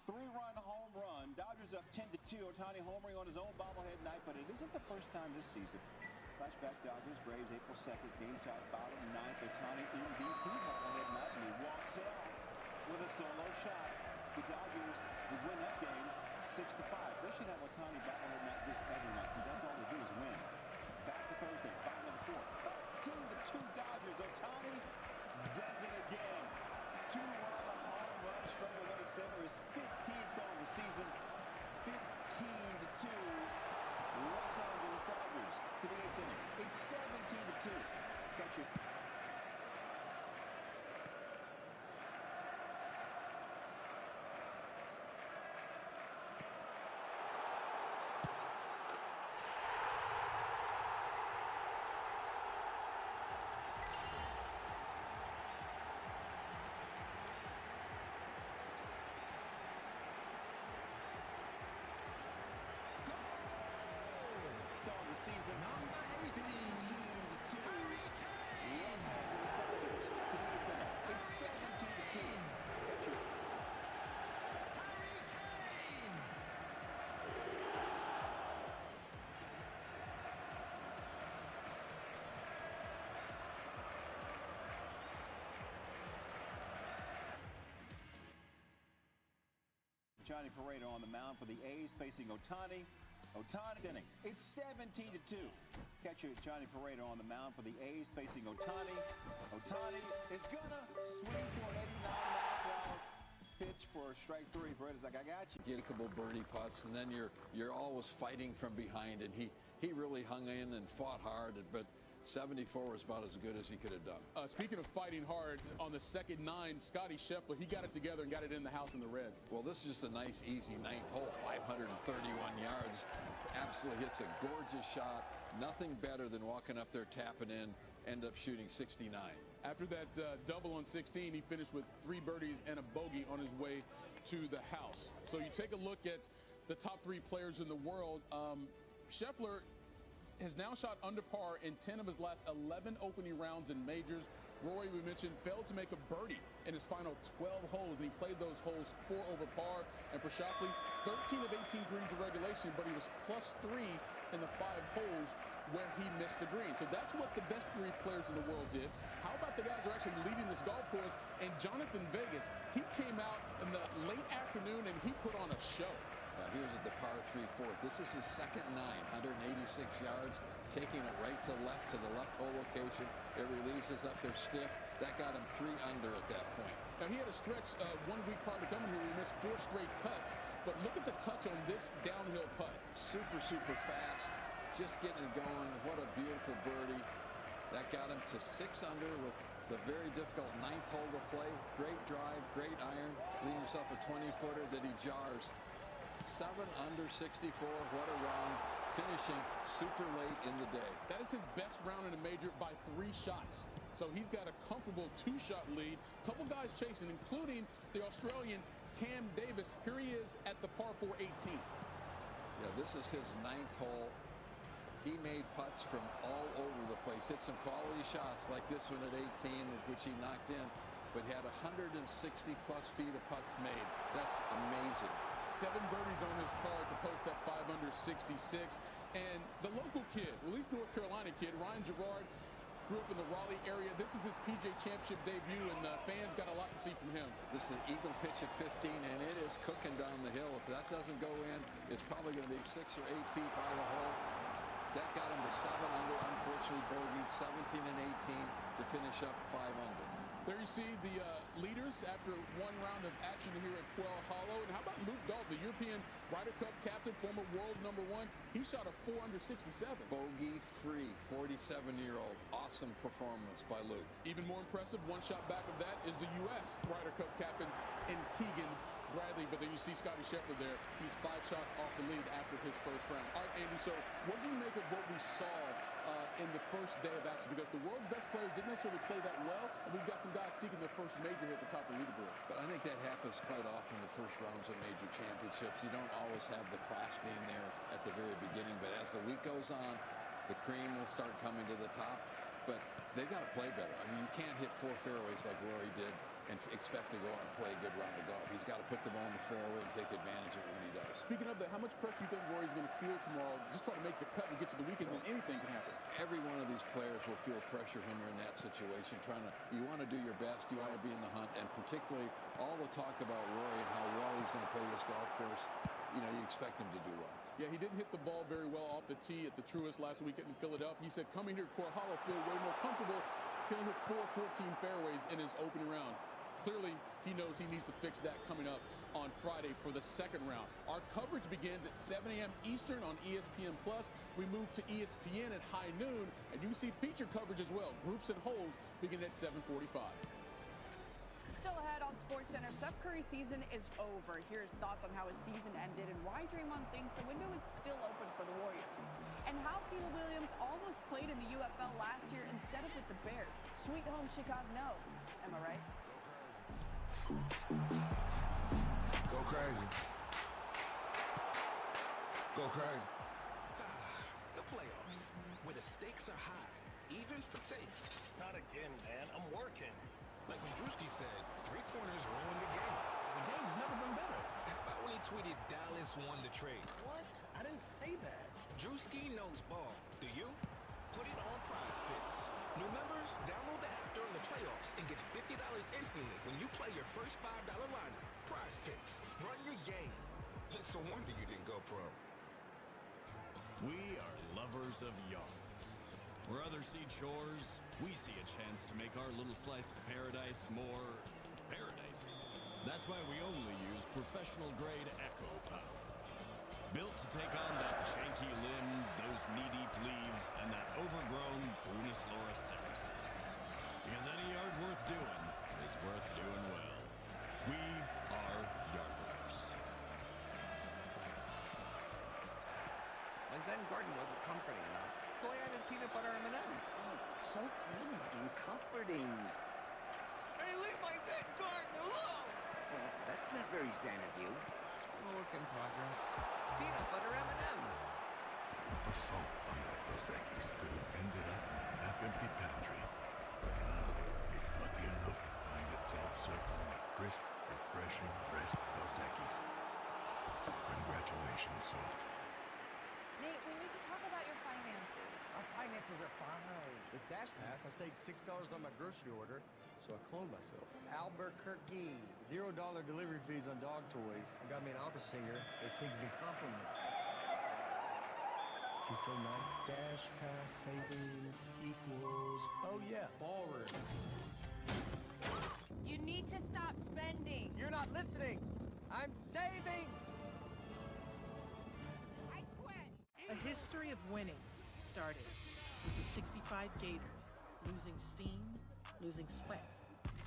3-run home run. Dodgers up 10-2. Ohtani homering on his own bobblehead night, but it isn't the first time this season. Flashback Dodgers, Braves, April 2nd. Game tied, bottom ninth. Ohtani MVP bobblehead night, and he walks it off with a solo shot. The Dodgers would win that game 6-5. They should have Ohtani bobblehead night this every night because that's all they do is win. Back to Thursday, bottom of the fourth. 13-2 Dodgers. Ohtani does it again. 2-run home run straightaway center is 15th on the season. 15-2. Los Angeles Dodgers to the 8th inning. It's 17-2. Catch it. Season number 18 to 2. Los Angeles Dodgers to the 8th inning. It's 17-2. Johnny Parado on the mound for the A's facing Ohtani. Ohtani inning. It's 17-2. Catcher Johnny Parado on the mound for the A's facing Ohtani. Ohtani is gonna swing for an 89-mile-per-hour pitch for strike 3. Paredo's like, I got you. Get a couple birdie putts, and then you're always fighting from behind. And he really hung in and fought hard, but 74 was about as good as he could have done. Speaking of fighting hard, on the second 9, Scotty Scheffler, he got it together and got it in the house in the red. Well, this is just a nice, easy 9th hole, 531 yards. Absolutely hits a gorgeous shot. Nothing better than walking up there, tapping in, end up shooting 69. After that double on 16, he finished with 3 birdies and a bogey on his way to the house. So you take a look at the top 3 players in the world. Scheffler has now shot under par in 10 of his last 11 opening rounds in majors. Rory, we mentioned, failed to make a birdie in his final 12 holes, and he played those holes 4 over par. And for Schauffele, 13 of 18 greens of regulation, but he was +3 in the 5 holes where he missed the green. So that's what the best 3 players in the world did. How about the guys who are actually leading this golf course? And Jonathan Vegas, he came out in the late afternoon, and he put on a show. Here's at the par 3/4. This is his second 9, 186 yards, taking it right to left hole location. It releases up there stiff. That got him 3 under at that point. Now, he had a stretch 1 week prior to coming here where he missed 4 straight cuts, but look at the touch on this downhill putt. Super fast, just getting it going. What a beautiful birdie. That got him to 6 under with the very difficult 9th hole to play. Great drive, great iron. Leaving himself a 20-footer that he jars. 7 under 64, what a round, finishing super late in the day. That is his best round in a major by 3 shots. So he's got a comfortable 2-shot lead. Couple guys chasing, including the Australian Cam Davis. Here he is at the par 4 18. Yeah, this is his 9th hole. He made putts from all over the place. Hit some quality shots like this one at 18, which he knocked in, but he had 160-plus feet of putts made. That's amazing. 7 birdies on this card to post that 5 under 66. And the local kid, well, at least North Carolina kid, Ryan Gerard, grew up in the Raleigh area. This is his PGA Championship debut, and the fans got a lot to see from him. This is an eagle pitch at 15, and it is cooking down the hill. If that doesn't go in, it's probably going to be 6 or 8 feet by the hole. That got him to 7 under, unfortunately bogeyed, 17 and 18 to finish up 5 under. There you see the leaders after one round of action here at Quail Hollow. And how about Luke Dalton, the European Ryder Cup captain, former world #1? He shot a 4 under 67. Bogey-free, 47-year-old. Awesome performance by Luke. Even more impressive, one shot back of that is the U.S. Ryder Cup captain in Keegan Bradley. But then you see Scotty Scheffler there. He's 5 shots off the lead after his first round. All right, Andrew, so what do you make of what we saw in the first day of action? Because the world's best players didn't necessarily play that well, and we've got some guys seeking their first major here at the top of the leaderboard. But I think that happens quite often in the first rounds of major championships. You don't always have the class being there at the very beginning, but as the week goes on, the cream will start coming to the top. But they've got to play better. I mean, you can't hit 4 fairways like Rory did and expect to go out and play a good round of golf. He's got to put the ball in the fairway and take advantage of it when he does. Speaking of that, how much pressure do you think Rory's going to feel tomorrow? Just try to make the cut and get to the weekend, then anything can happen. Every one of these players will feel pressure when you're in that situation. You want to do your best, you want to be in the hunt, and particularly all the talk about Rory and how well he's going to play this golf course, you expect him to do well. Yeah, he didn't hit the ball very well off the tee at the Truist last weekend in Philadelphia. He said coming here at Quail Hollow feel way more comfortable. He only hit 414 fairways in his opening round. Clearly, he knows he needs to fix that coming up on Friday for the second round. Our coverage begins at 7 a.m. Eastern on ESPN+. We move to ESPN at high noon, and you see feature coverage as well. Groups and holes begin at 7:45. Still ahead on SportsCenter, Steph Curry's season is over. Here's thoughts on how his season ended and why Draymond thinks the window is still open for the Warriors. And how Caleb Williams almost played in the UFL last year instead of with the Bears. Sweet home Chicago, no. Am I right? Go crazy. Go crazy. The playoffs, where the stakes are high, even for takes. Not again, man. I'm working. Like when Drewski said, 3 corners ruined the game. The game's never been better. How about when he tweeted Dallas won the trade? What? I didn't say that. Drewski knows ball. Do you? Put it on Prize Picks. New members, download the app during the playoffs and get $50 instantly when you play your first $5 lineup. Prize Picks. Run your game. It's a wonder you didn't go pro. We are lovers of yards. Where others see chores, we see a chance to make our little slice of paradise more paradisey. That's why we only use professional-grade Echo Power. Built to take on that janky limb, those knee-deep leaves, and that overgrown Prunus loricerasis. Because any yard worth doing is worth doing well. We are Yarders. My Zen garden wasn't comforting enough, so I added peanut butter M&Ms. So creamy and comforting. Hey, leave my Zen garden alone! That's not very Zen of you. A work in progress. Peanut butter M&Ms. The salt on that Dos Equis could have ended up in a half-empty pantry. But now, it's lucky enough to find itself circling a crisp, refreshing pressed Dos Equis. Congratulations, Salt. Nate, we need to talk about your finances. Our finances are fine. With Dash Pass, I saved $6 on my grocery order, so I cloned myself. Albuquerque. $0 delivery fees on dog toys. I got me an opera singer that sings me compliments. She's so nice. Dash Pass savings equals... Oh yeah, ballroom. You need to stop spending. You're not listening. I'm saving. I quit. A history of winning started with the 65 Gators losing steam, losing sweat.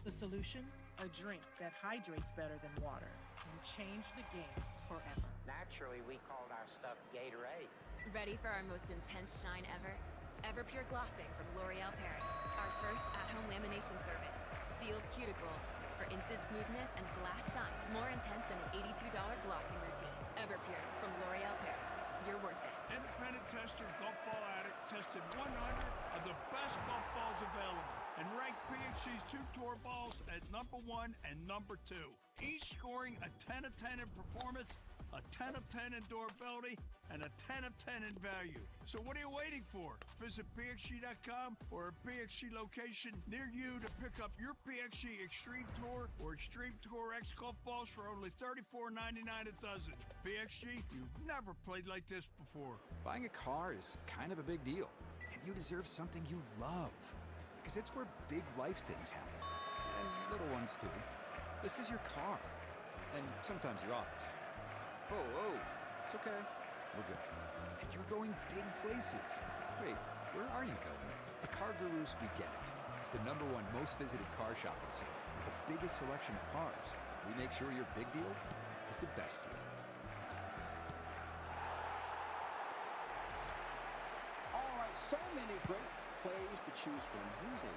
The solution? A drink that hydrates better than water and changed the game forever. Naturally, we called our stuff Gatorade. Ready for our most intense shine ever? Everpure Glossing from L'Oreal Paris. Our first at-home lamination service. Seals cuticles for instant smoothness and glass shine. More intense than an $82 glossing routine. Everpure from L'Oreal Paris. You're worth it. Independent tester Golf Ball Addict tested 100 of the best golf balls available and ranked PXG's 2 tour balls at #1 and #2. Each scoring a 10 of 10 in performance, a 10 of 10 in durability, and a 10 of 10 in value. So what are you waiting for? Visit PXG.com or a PXG location near you to pick up your PXG Extreme Tour or Extreme Tour X golf balls for only $34.99 a dozen. PXG, you've never played like this before. Buying a car is kind of a big deal, and you deserve something you love, because it's where big life things happen. and little ones too. This is your car, and sometimes your office. Oh, it's okay. We're good. And you're going big places. Wait, where are you going? At Car Gurus, we get it. It's the #1 most visited car shopping site with the biggest selection of cars. We make sure your big deal is the best deal. All right, so many great plays to choose from. Who's a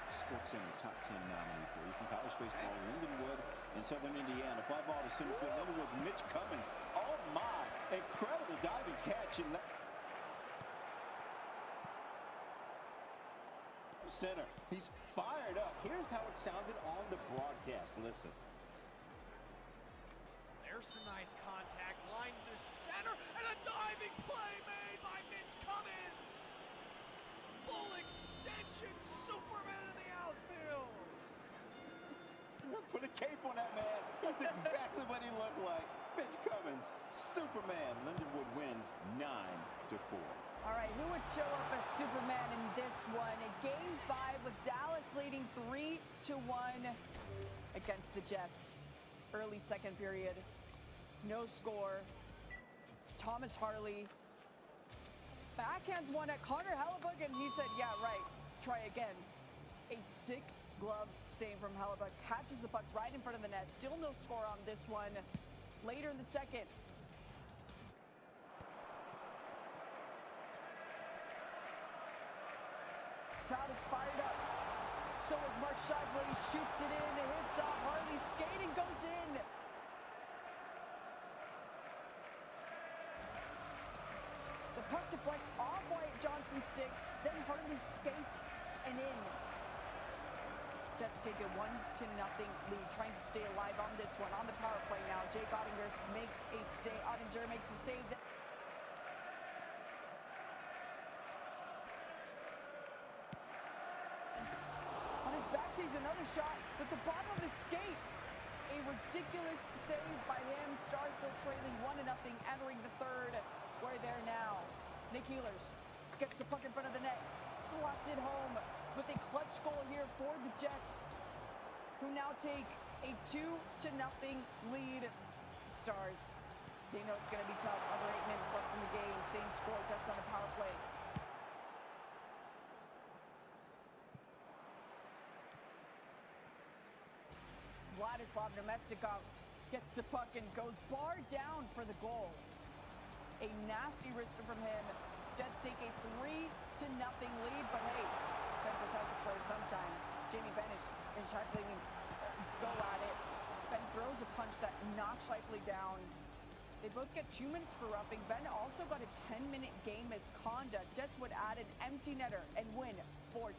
Sports Center top 10 nominee for you? From college baseball, Lindenwood in Southern Indiana. Fly ball to center field. Lindenwood's Mitch Cummins. Oh my, incredible diving catch in center. He's fired up. Here's how it sounded on the broadcast. Listen. There's some nice contact. Line to center, and a diving play made by Mitch Cummins. Full extension, Superman in the outfield. Put a cape on that man. That's exactly what he looked like. Mitch Cummins, Superman. Lindenwood wins 9-4. All right, who would show up as Superman in this one? In Game 5 with Dallas leading 3-1 against the Jets. Early second period, no score. Thomas Harley backhands one at Connor Hellebuck, and he said, yeah, right, try again. A sick glove save from Hellebuck, catches the puck right in front of the net. Still no score on this one. Later in the second, crowd is fired up. So is Mark Scheifele. He shoots it in. It hits off Harley's skate and goes in. The puck deflects off Wyatt Johnson's stick. Then Harley's skate and in. Jets take a 1-0 lead, trying to stay alive on this one. On the power play now, Jake Ottinger makes a save. Ottinger makes a save. Sees another shot with the bottom of his skate. A ridiculous save by him. Stars still trailing 1-0, entering the third. We're there now. Nick Ehlers gets the puck in front of the net, slots it home with a clutch goal here for the Jets, who now take a 2-0 lead. Stars, they know it's going to be tough. Under 8 minutes left in the game. Same score, Jets on the power play. Vladislav Nemestikov gets the puck and goes bar down for the goal. A nasty wrister from him. Jets take a 3-0 lead, but hey, Denver's out to first sometime. Jamie Benn and Scheifele go at it. Ben throws a punch that knocks Scheifele down. They both get 2 minutes for roughing. Ben also got a 10-minute game misconduct. Jets would add an empty netter and win 4-0.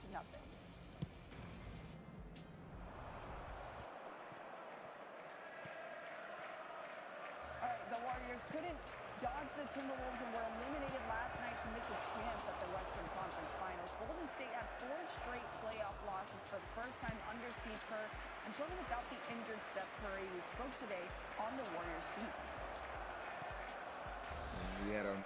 The Warriors couldn't dodge the Timberwolves and were eliminated last night to miss a chance at the Western Conference Finals. Golden State had 4 straight playoff losses for the first time under Steve Kerr and showing without the injured Steph Curry, who spoke today on the Warriors season. We had our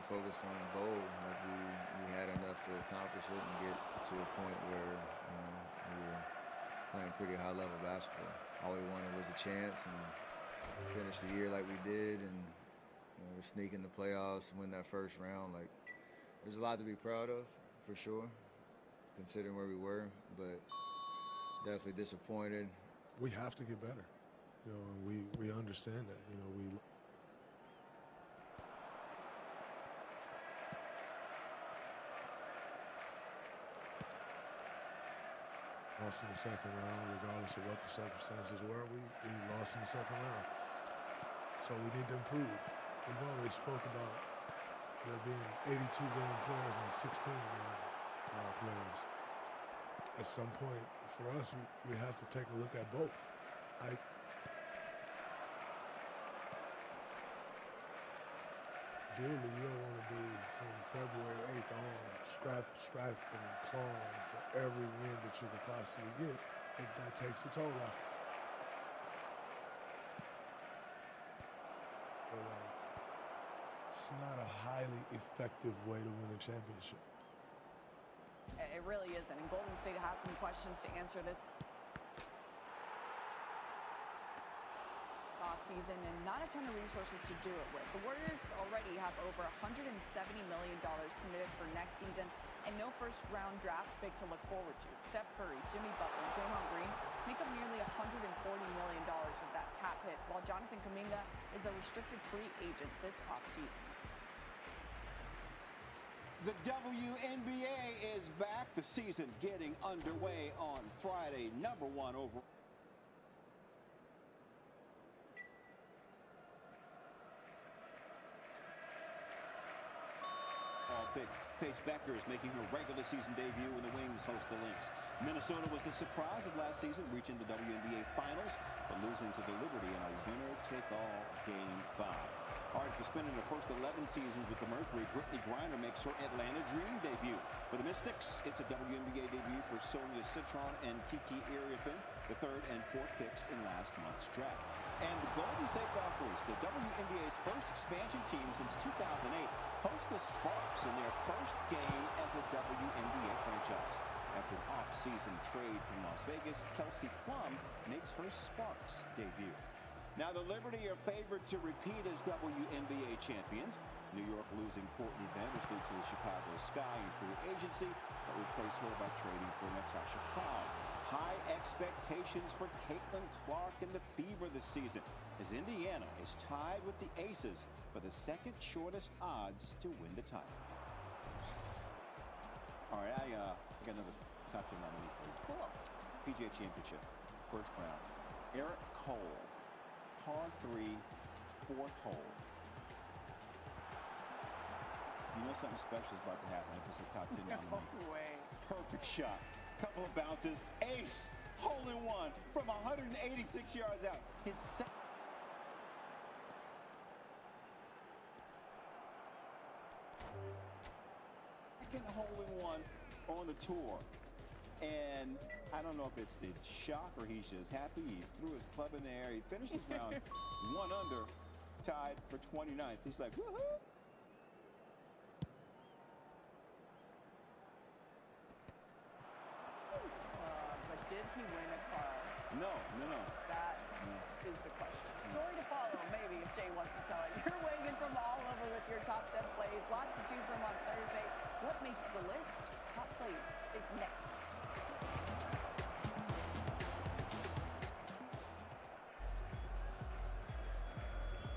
focused on a goal. Like we had enough to accomplish it and get to a point where we were playing pretty high level basketball. All we wanted was a chance and finish the year like we did, and to sneak in the playoffs and win that first round. Like, there's a lot to be proud of, for sure, considering where we were, but definitely disappointed. We have to get better. We understand that. We lost in the second round, regardless of what the circumstances were. We lost in the second round. So we need to improve. We've always spoke about there being 82-game players and 16-game players. At some point, for us, we have to take a look at both. Ideally, you don't want to be from February 8th on scrapping and clawing for every win that you could possibly get. That takes a toll off. But it's not a highly effective way to win a championship. It really isn't. And Golden State has some questions to answer this offseason and not a ton of resources to do it with. The Warriors already have over $170 million committed for next season and no first-round draft pick to look forward to. Steph Curry, Jimmy Butler, and Draymond Green make up nearly $140 million of that cap hit, while Jonathan Kuminga is a restricted free agent this offseason. The WNBA is back. The season getting underway on Friday. Number one over. Paige Becker is making her regular season debut when the Wings host the Lynx. Minnesota was the surprise of last season, reaching the WNBA Finals, but losing to the Liberty in a winner-take-all Game 5. All right, after spending the first 11 seasons with the Mercury, Brittany Griner makes her Atlanta Dream debut. For the Mystics, it's a WNBA debut for Sonia Citron and Kiki Iriafen, the third and fourth picks in last month's draft. And the Golden State Valkyries, the WNBA's first expansion team since 2008, host the Sparks in their first game as a WNBA franchise. After an off-season trade from Las Vegas, Kelsey Plum makes her Sparks debut. Now the Liberty are favored to repeat as WNBA champions. New York losing Courtney Vandersloot to the Chicago Sky in free agency, but replaced her by trading for Natasha Cloud. High expectations for Caitlin Clark and the Fever this season, as Indiana is tied with the Aces for the second shortest odds to win the title. All right, I got another top 10 nominee for you. Cool. PGA Championship, first round. Eric Cole, par 3, fourth hole. You know something special is about to happen if it's a top 10 nominee. No way. Perfect shot. Couple of bounces. Ace. Hole in one from 186 yards out. His second hole in one on the tour. And I don't know if it's the shock or he's just happy. He threw his club in the air. He finished his round 1 under, tied for 29th. He's like, woohoo! But did he win a car? No. That is the question. Story to follow, maybe, if Jay wants to tell it. You're weighing in from all over with your top 10 plays. Lots to choose from on Thursday. What makes the list? Top plays is next.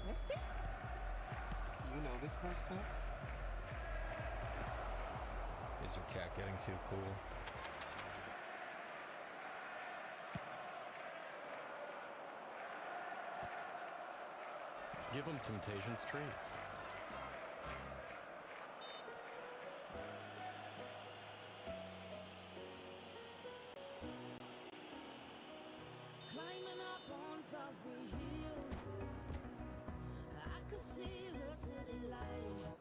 Misty? You know this person? Is your cat getting too cool? Give them Temptations treats. Climbing up on Salisbury Hill, I could see the city light.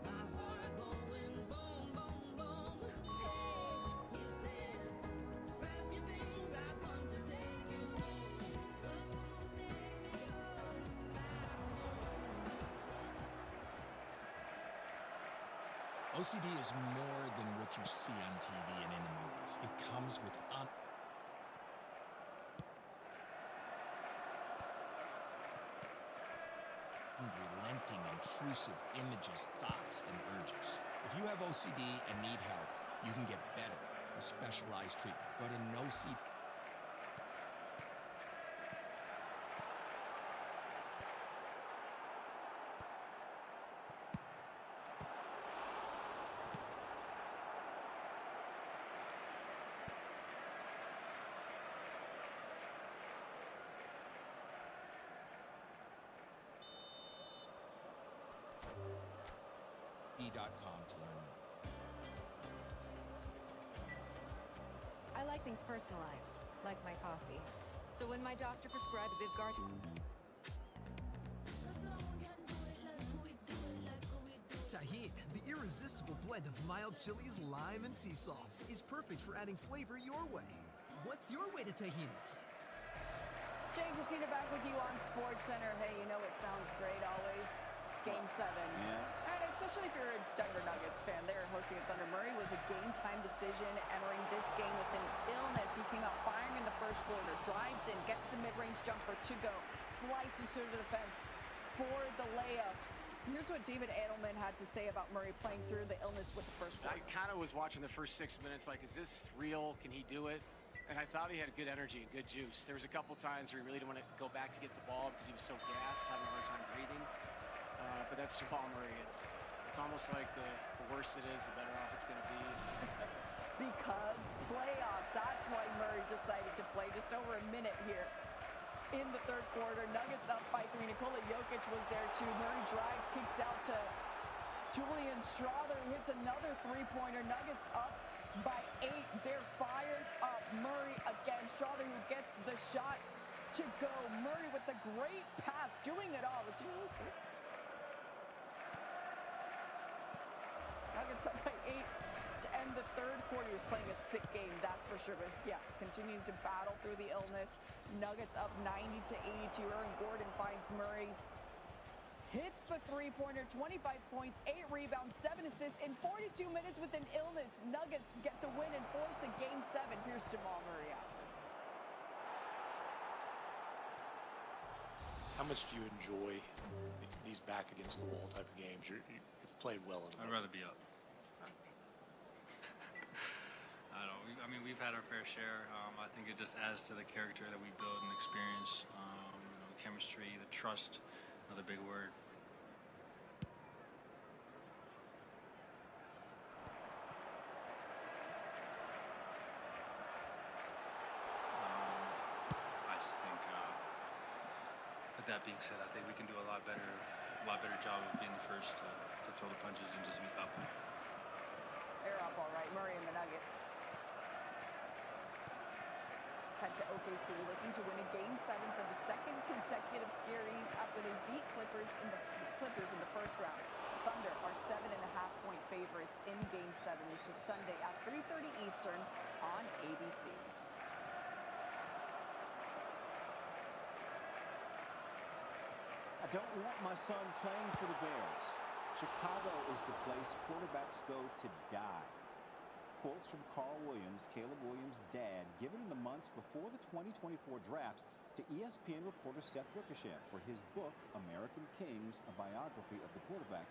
My heart going boom, boom, boom. Hey, you said, grab your things, I want to take you home. OCD is more than what you see on TV and in the movies. It comes with unrelenting, intrusive images, thoughts, and urges. If you have OCD and need help, you can get better with specialized treatment. Go to NoCD. .com to learn more. I like things personalized, like my coffee. So when my doctor prescribed Vivgard... Tajin, the irresistible blend of mild chilies, lime, and sea salt, is perfect for adding flavor your way. What's your way to Tajin it? Jay and Christina back with you on SportsCenter. Hey, you know it sounds great always. Game 7. Yeah. And especially if you're a Denver Nuggets fan, they're hosting at Thunder. Murray was a game-time decision entering this game with an illness. He came out firing in the first quarter, drives in, gets a mid-range jumper to go, slices through to the fence for the layup. Here's what David Edelman had to say about Murray playing through the illness with the first quarter. I kind of was watching the first 6 minutes like, is this real? Can he do it? And I thought he had good energy and good juice. There was a couple times where he really didn't want to go back to get the ball because he was so gassed, having a hard time breathing. But that's Jamal Murray. It's almost like the worse it is, the better off it's going to be. Because playoffs, that's why Murray decided to play just over a minute here. In the third quarter, Nuggets up by 3. Nikola Jokic was there too. Murray drives, kicks out to Julian Strawther, hits another three-pointer. Nuggets up by 8. They're fired up. Murray again. Strawther who gets the shot to go. Murray with the great pass, doing it all. Was he really sick? Nuggets up by 8 to end the third quarter. He was playing a sick game, that's for sure. But yeah, continuing to battle through the illness. Nuggets up 90-82. Aaron Gordon finds Murray. Hits the three-pointer, 25 points, 8 rebounds, 7 assists in 42 minutes with an illness. Nuggets get the win and force to Game 7. Here's Jamal Murray out. How much do you enjoy these back-against-the-wall type of games? You've played well in them. I'd rather be up. I don't know. I mean, we've had our fair share. I think it just adds to the character that we build and experience. Chemistry, the trust, another big word. I just think, with that being said, I think we can do a lot better job of being the first to throw the punches and just be up. They're up all right. Murray and the Nugget. Let's head to OKC, looking to win a Game 7 for the second consecutive series after they beat Clippers in the first round. Thunder are 7.5-point favorites in Game 7, which is Sunday at 3:30 Eastern on ABC. I don't want my son playing for the Bears. Chicago is the place quarterbacks go to die. Quotes from Carl Williams, Caleb Williams' dad, given in the months before the 2024 draft to ESPN reporter Seth Wickersham for his book, American Kings, a biography of the quarterback,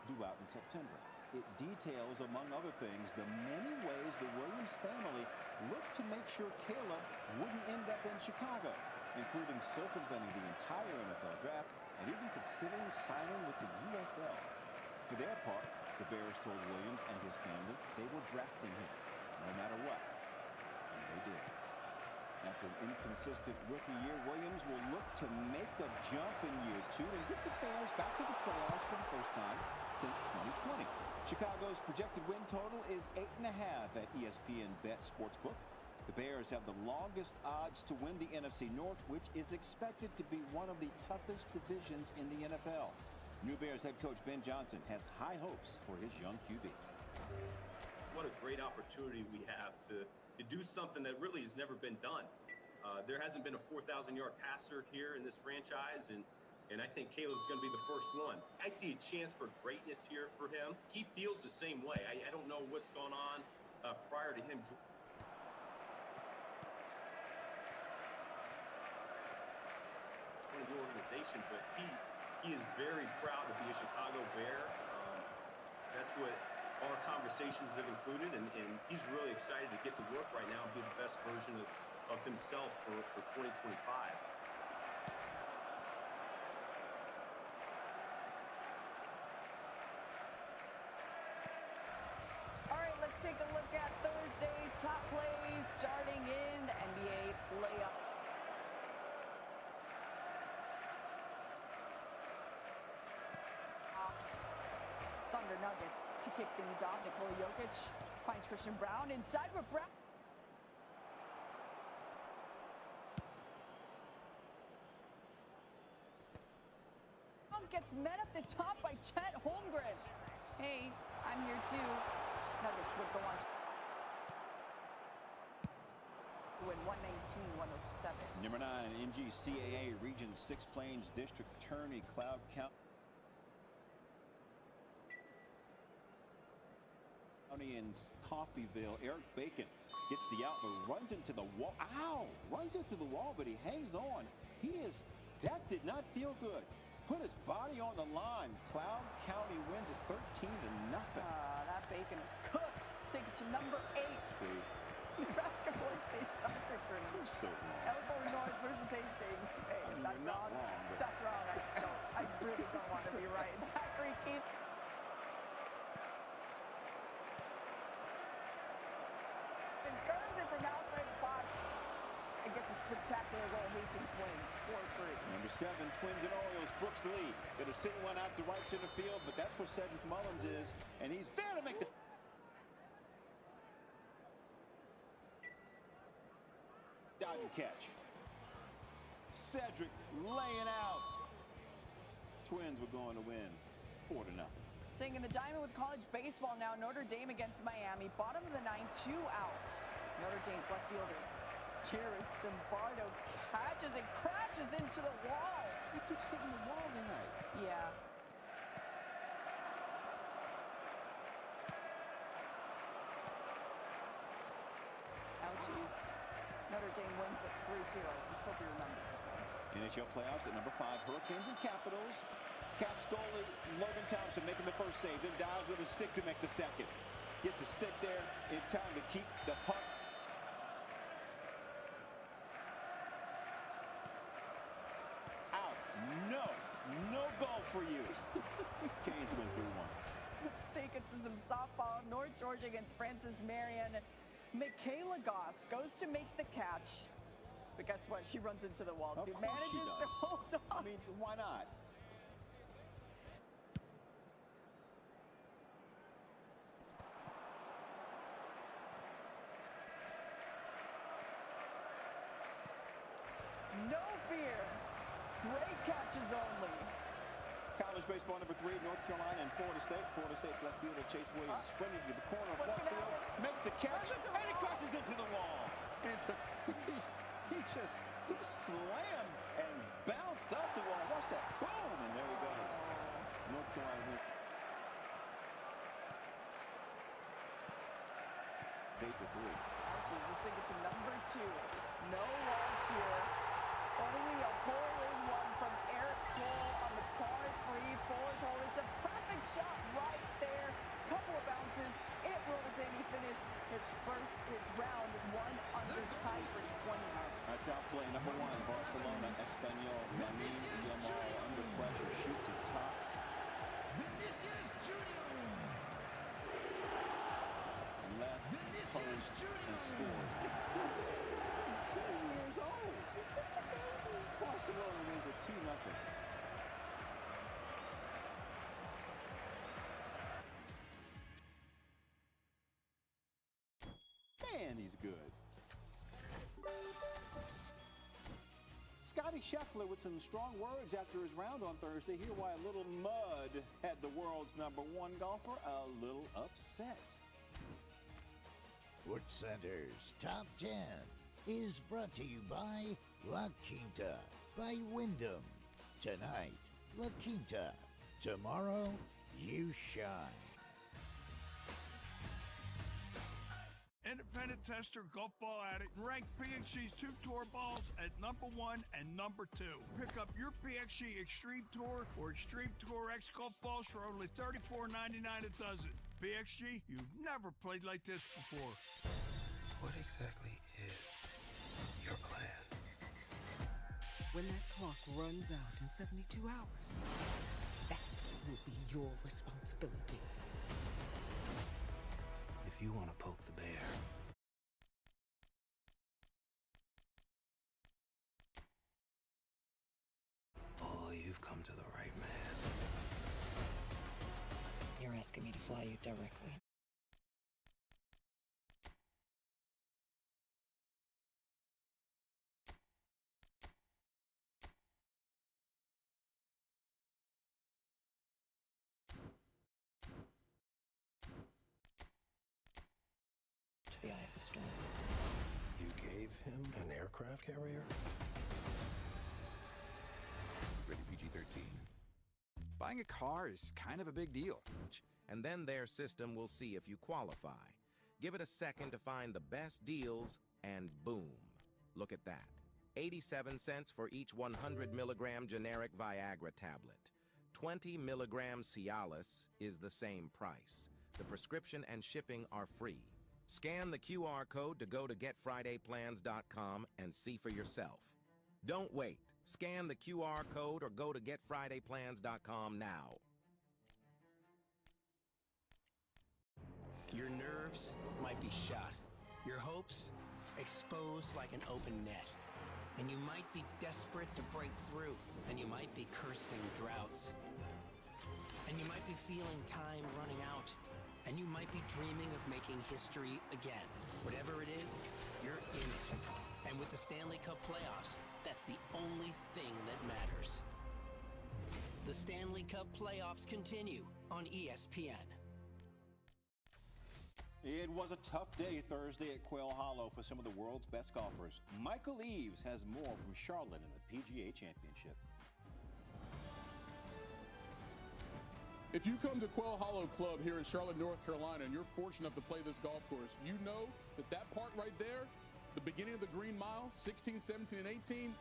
due out in September. It details, among other things, the many ways the Williams family looked to make sure Caleb wouldn't end up in Chicago, including circumventing the entire NFL draft and even considering signing with the UFL. For their part, the Bears told Williams and his family they were drafting him, no matter what. And they did. After an inconsistent rookie year, Williams will look to make a jump in year 2 and get the Bears back to the playoffs for the first time since 2020. Chicago's projected win total is 8.5 at ESPN Bet Sportsbook. The Bears have the longest odds to win the NFC North, which is expected to be one of the toughest divisions in the NFL. New Bears head coach Ben Johnson has high hopes for his young QB. What a great opportunity we have to do something that really has never been done. There hasn't been a 4,000-yard passer here in this franchise, and I think Caleb's going to be the first one. I see a chance for greatness here for him. He feels the same way. I don't know what's going on prior to him. The organization, but he is very proud to be a Chicago Bear. That's what our conversations have included, and he's really excited to get to work right now and be the best version of himself for 2025. All right, let's take a look at Thursday's top plays starting in the NBA playoff. Thunder Nuggets to kick things off. Nikola Jokic finds Christian Brown inside with Brown. Gets met at the top by Chet Holmgren. Hey, I'm here too. Nuggets would go on. win 119-107. Number 9, NGCAA Region 6 Plains District Attorney Cloud County in Coffeyville. Eric Bacon gets the out, but runs into the wall. Ow! Runs into the wall, but he hangs on. That did not feel good. Put his body on the line. Cloud County wins at 13-0. That Bacon is cooked. Take it to number 8. See? Nebraska Boys State Soccer Tournament. So wrong. Elkhorn North versus Hastings. Hey, I mean, that's you're not wrong. wrong, but- That's wrong. I really don't want to be right. Zachary Keith. And curves it from outside the box and gets a spectacular goal. Hastings wins 4-3. Number 7, Twins and Orioles, Brooks Lee. Going to send one out to right center field, but that's where Cedric Mullins is, and he's there to make the... diving catch. Cedric laying out. Twins were going to win 4-0. Staying in the diamond with college baseball now. Notre Dame against Miami. Bottom of the 9, 2 outs. Notre Dame's left fielder Jared Zimbardo catches and crashes into the wall. He keeps hitting the wall tonight. Yeah. Ouchies. Notre Dame wins at 3-2. Just hope he remembers that. NHL playoffs at number 5, Hurricanes and Capitals. Caps goalie Logan Thompson making the first save, then dives with a stick to make the second. Gets a stick there in time to keep the puck. Out. No goal for you. Canes win 3-1. Let's take it to some softball. North Georgia against Francis Marion. Michaela Goss goes to make the catch. But guess what? She runs into the wall, too. Of course she Manages does. to hold on. I mean, why not? No fear. Great catches only. College baseball number 3, North Carolina and Florida State. Florida State's left fielder Chase Williams sprinted to the corner of left field, makes the catch, and he crosses into the wall. He slammed and bounced off the wall. Watch that. Boom! And there he goes. North Carolina wins. 8-3. Ouchies. Let's take it to number 2. No walls here. Only a hole-in-one from Eric Cole on the par 3 fourth hole. It's a perfect shot right there. Couple of bounces. It rolls in. He finished his round 1 under, tied for 20. Our top play, number 1, Barcelona, Espanyol, Lamine Yamal under pressure, shoots it top. Left post and scores. He's 17 years old. He's just a baby. Barcelona wins at 2-0. And he's good. Scotty Scheffler with some strong words after his round on Thursday. Hear why a little mud had the world's number 1 golfer a little upset. SportsCenter's Top 10 is brought to you by La Quinta by Wyndham. Tonight, La Quinta. Tomorrow, you shine. Independent tester, golf ball addict, ranked PXG's 2 tour balls at number 1 and number 2. Pick up your PXG Extreme Tour or Extreme Tour X golf balls for only $34.99 a dozen. PXG, you've never played like this before. What exactly is your plan? When that clock runs out in 72 hours, that will be your responsibility. If you want to poke the bear, oh, you've come to the right man. You're asking me to fly you directly. To the eye of the storm. You gave him an aircraft carrier? Rated PG-13. Buying a car is kind of a big deal. And then their system will see if you qualify. Give it a second to find the best deals, and boom. Look at that. 87 cents for each 100 milligram generic Viagra tablet. 20 milligrams Cialis is the same price. The prescription and shipping are free. Scan the QR code to go to getfridayplans.com and see for yourself. Don't wait. Scan the QR code or go to getfridayplans.com now. Your nerves might be shot. Your hopes exposed like an open net. And you might be desperate to break through. And you might be cursing droughts. And you might be feeling time running out. And you might be dreaming of making history again. Whatever it is, you're in it. And with the Stanley Cup playoffs, that's the only thing that matters. The Stanley Cup playoffs continue on ESPN. It was a tough day Thursday at Quail Hollow for some of the world's best golfers. Michael Eaves has more from Charlotte in the PGA Championship. If you come to Quail Hollow Club here in Charlotte, North Carolina, and you're fortunate enough to play this golf course, you know that part right there, the beginning of the green mile, 16, 17, and 18,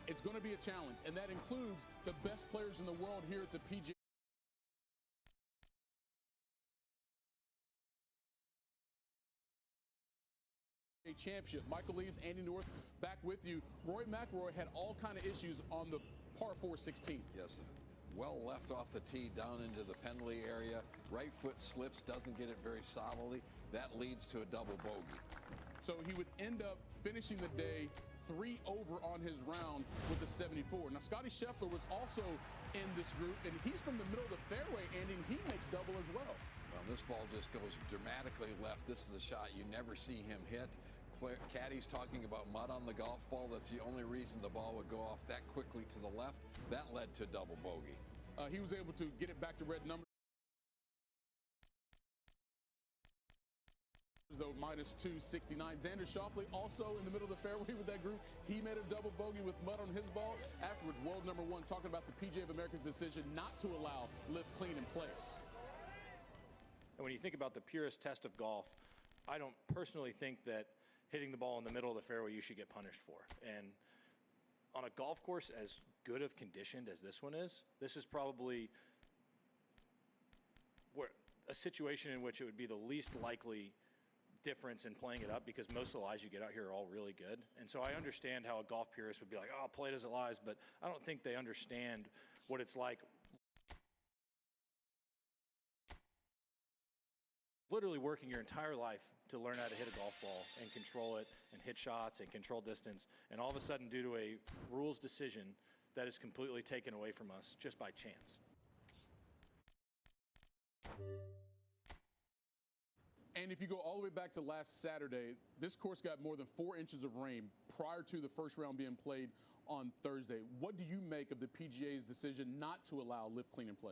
it's going to be a challenge. And that includes the best players in the world here at the PGA Championship. Michael Eaves, Andy North, back with you. Rory McIlroy had all kind of issues on the par 4 16. Yes, well left off the tee down into the penalty area. Right foot slips, doesn't get it very solidly. That leads to a double bogey. So he would end up finishing the day 3 over on his round with a 74. Now, Scotty Scheffler was also in this group, and he's from the middle of the fairway, Andy, and he makes double as well. Well, this ball just goes dramatically left. This is a shot you never see him hit. Caddy's talking about mud on the golf ball. That's the only reason the ball would go off that quickly to the left. That led to double bogey. He was able to get it back to red numbers, though, minus 269. Xander Schauffele also in the middle of the fairway with that group. He made a double bogey with mud on his ball. Afterwards, world number 1 talking about the PGA of America's decision not to allow lift clean in place. And when you think about the purest test of golf, I don't personally think that hitting the ball in the middle of the fairway you should get punished for. And on a golf course as good of conditioned as this one is, this is probably where a situation in which it would be the least likely difference in playing it up, because most of the lies you get out here are all really good. And so I understand how a golf purist would be like, oh, play it as it lies, but I don't think they understand what it's like literally working your entire life to learn how to hit a golf ball and control it and hit shots and control distance, and all of a sudden, due to a rules decision, that is completely taken away from us just by chance. And if you go all the way back to last Saturday, this course got more than 4 inches of rain prior to the first round being played on Thursday. What do you make of the PGA's decision not to allow lift clean in play?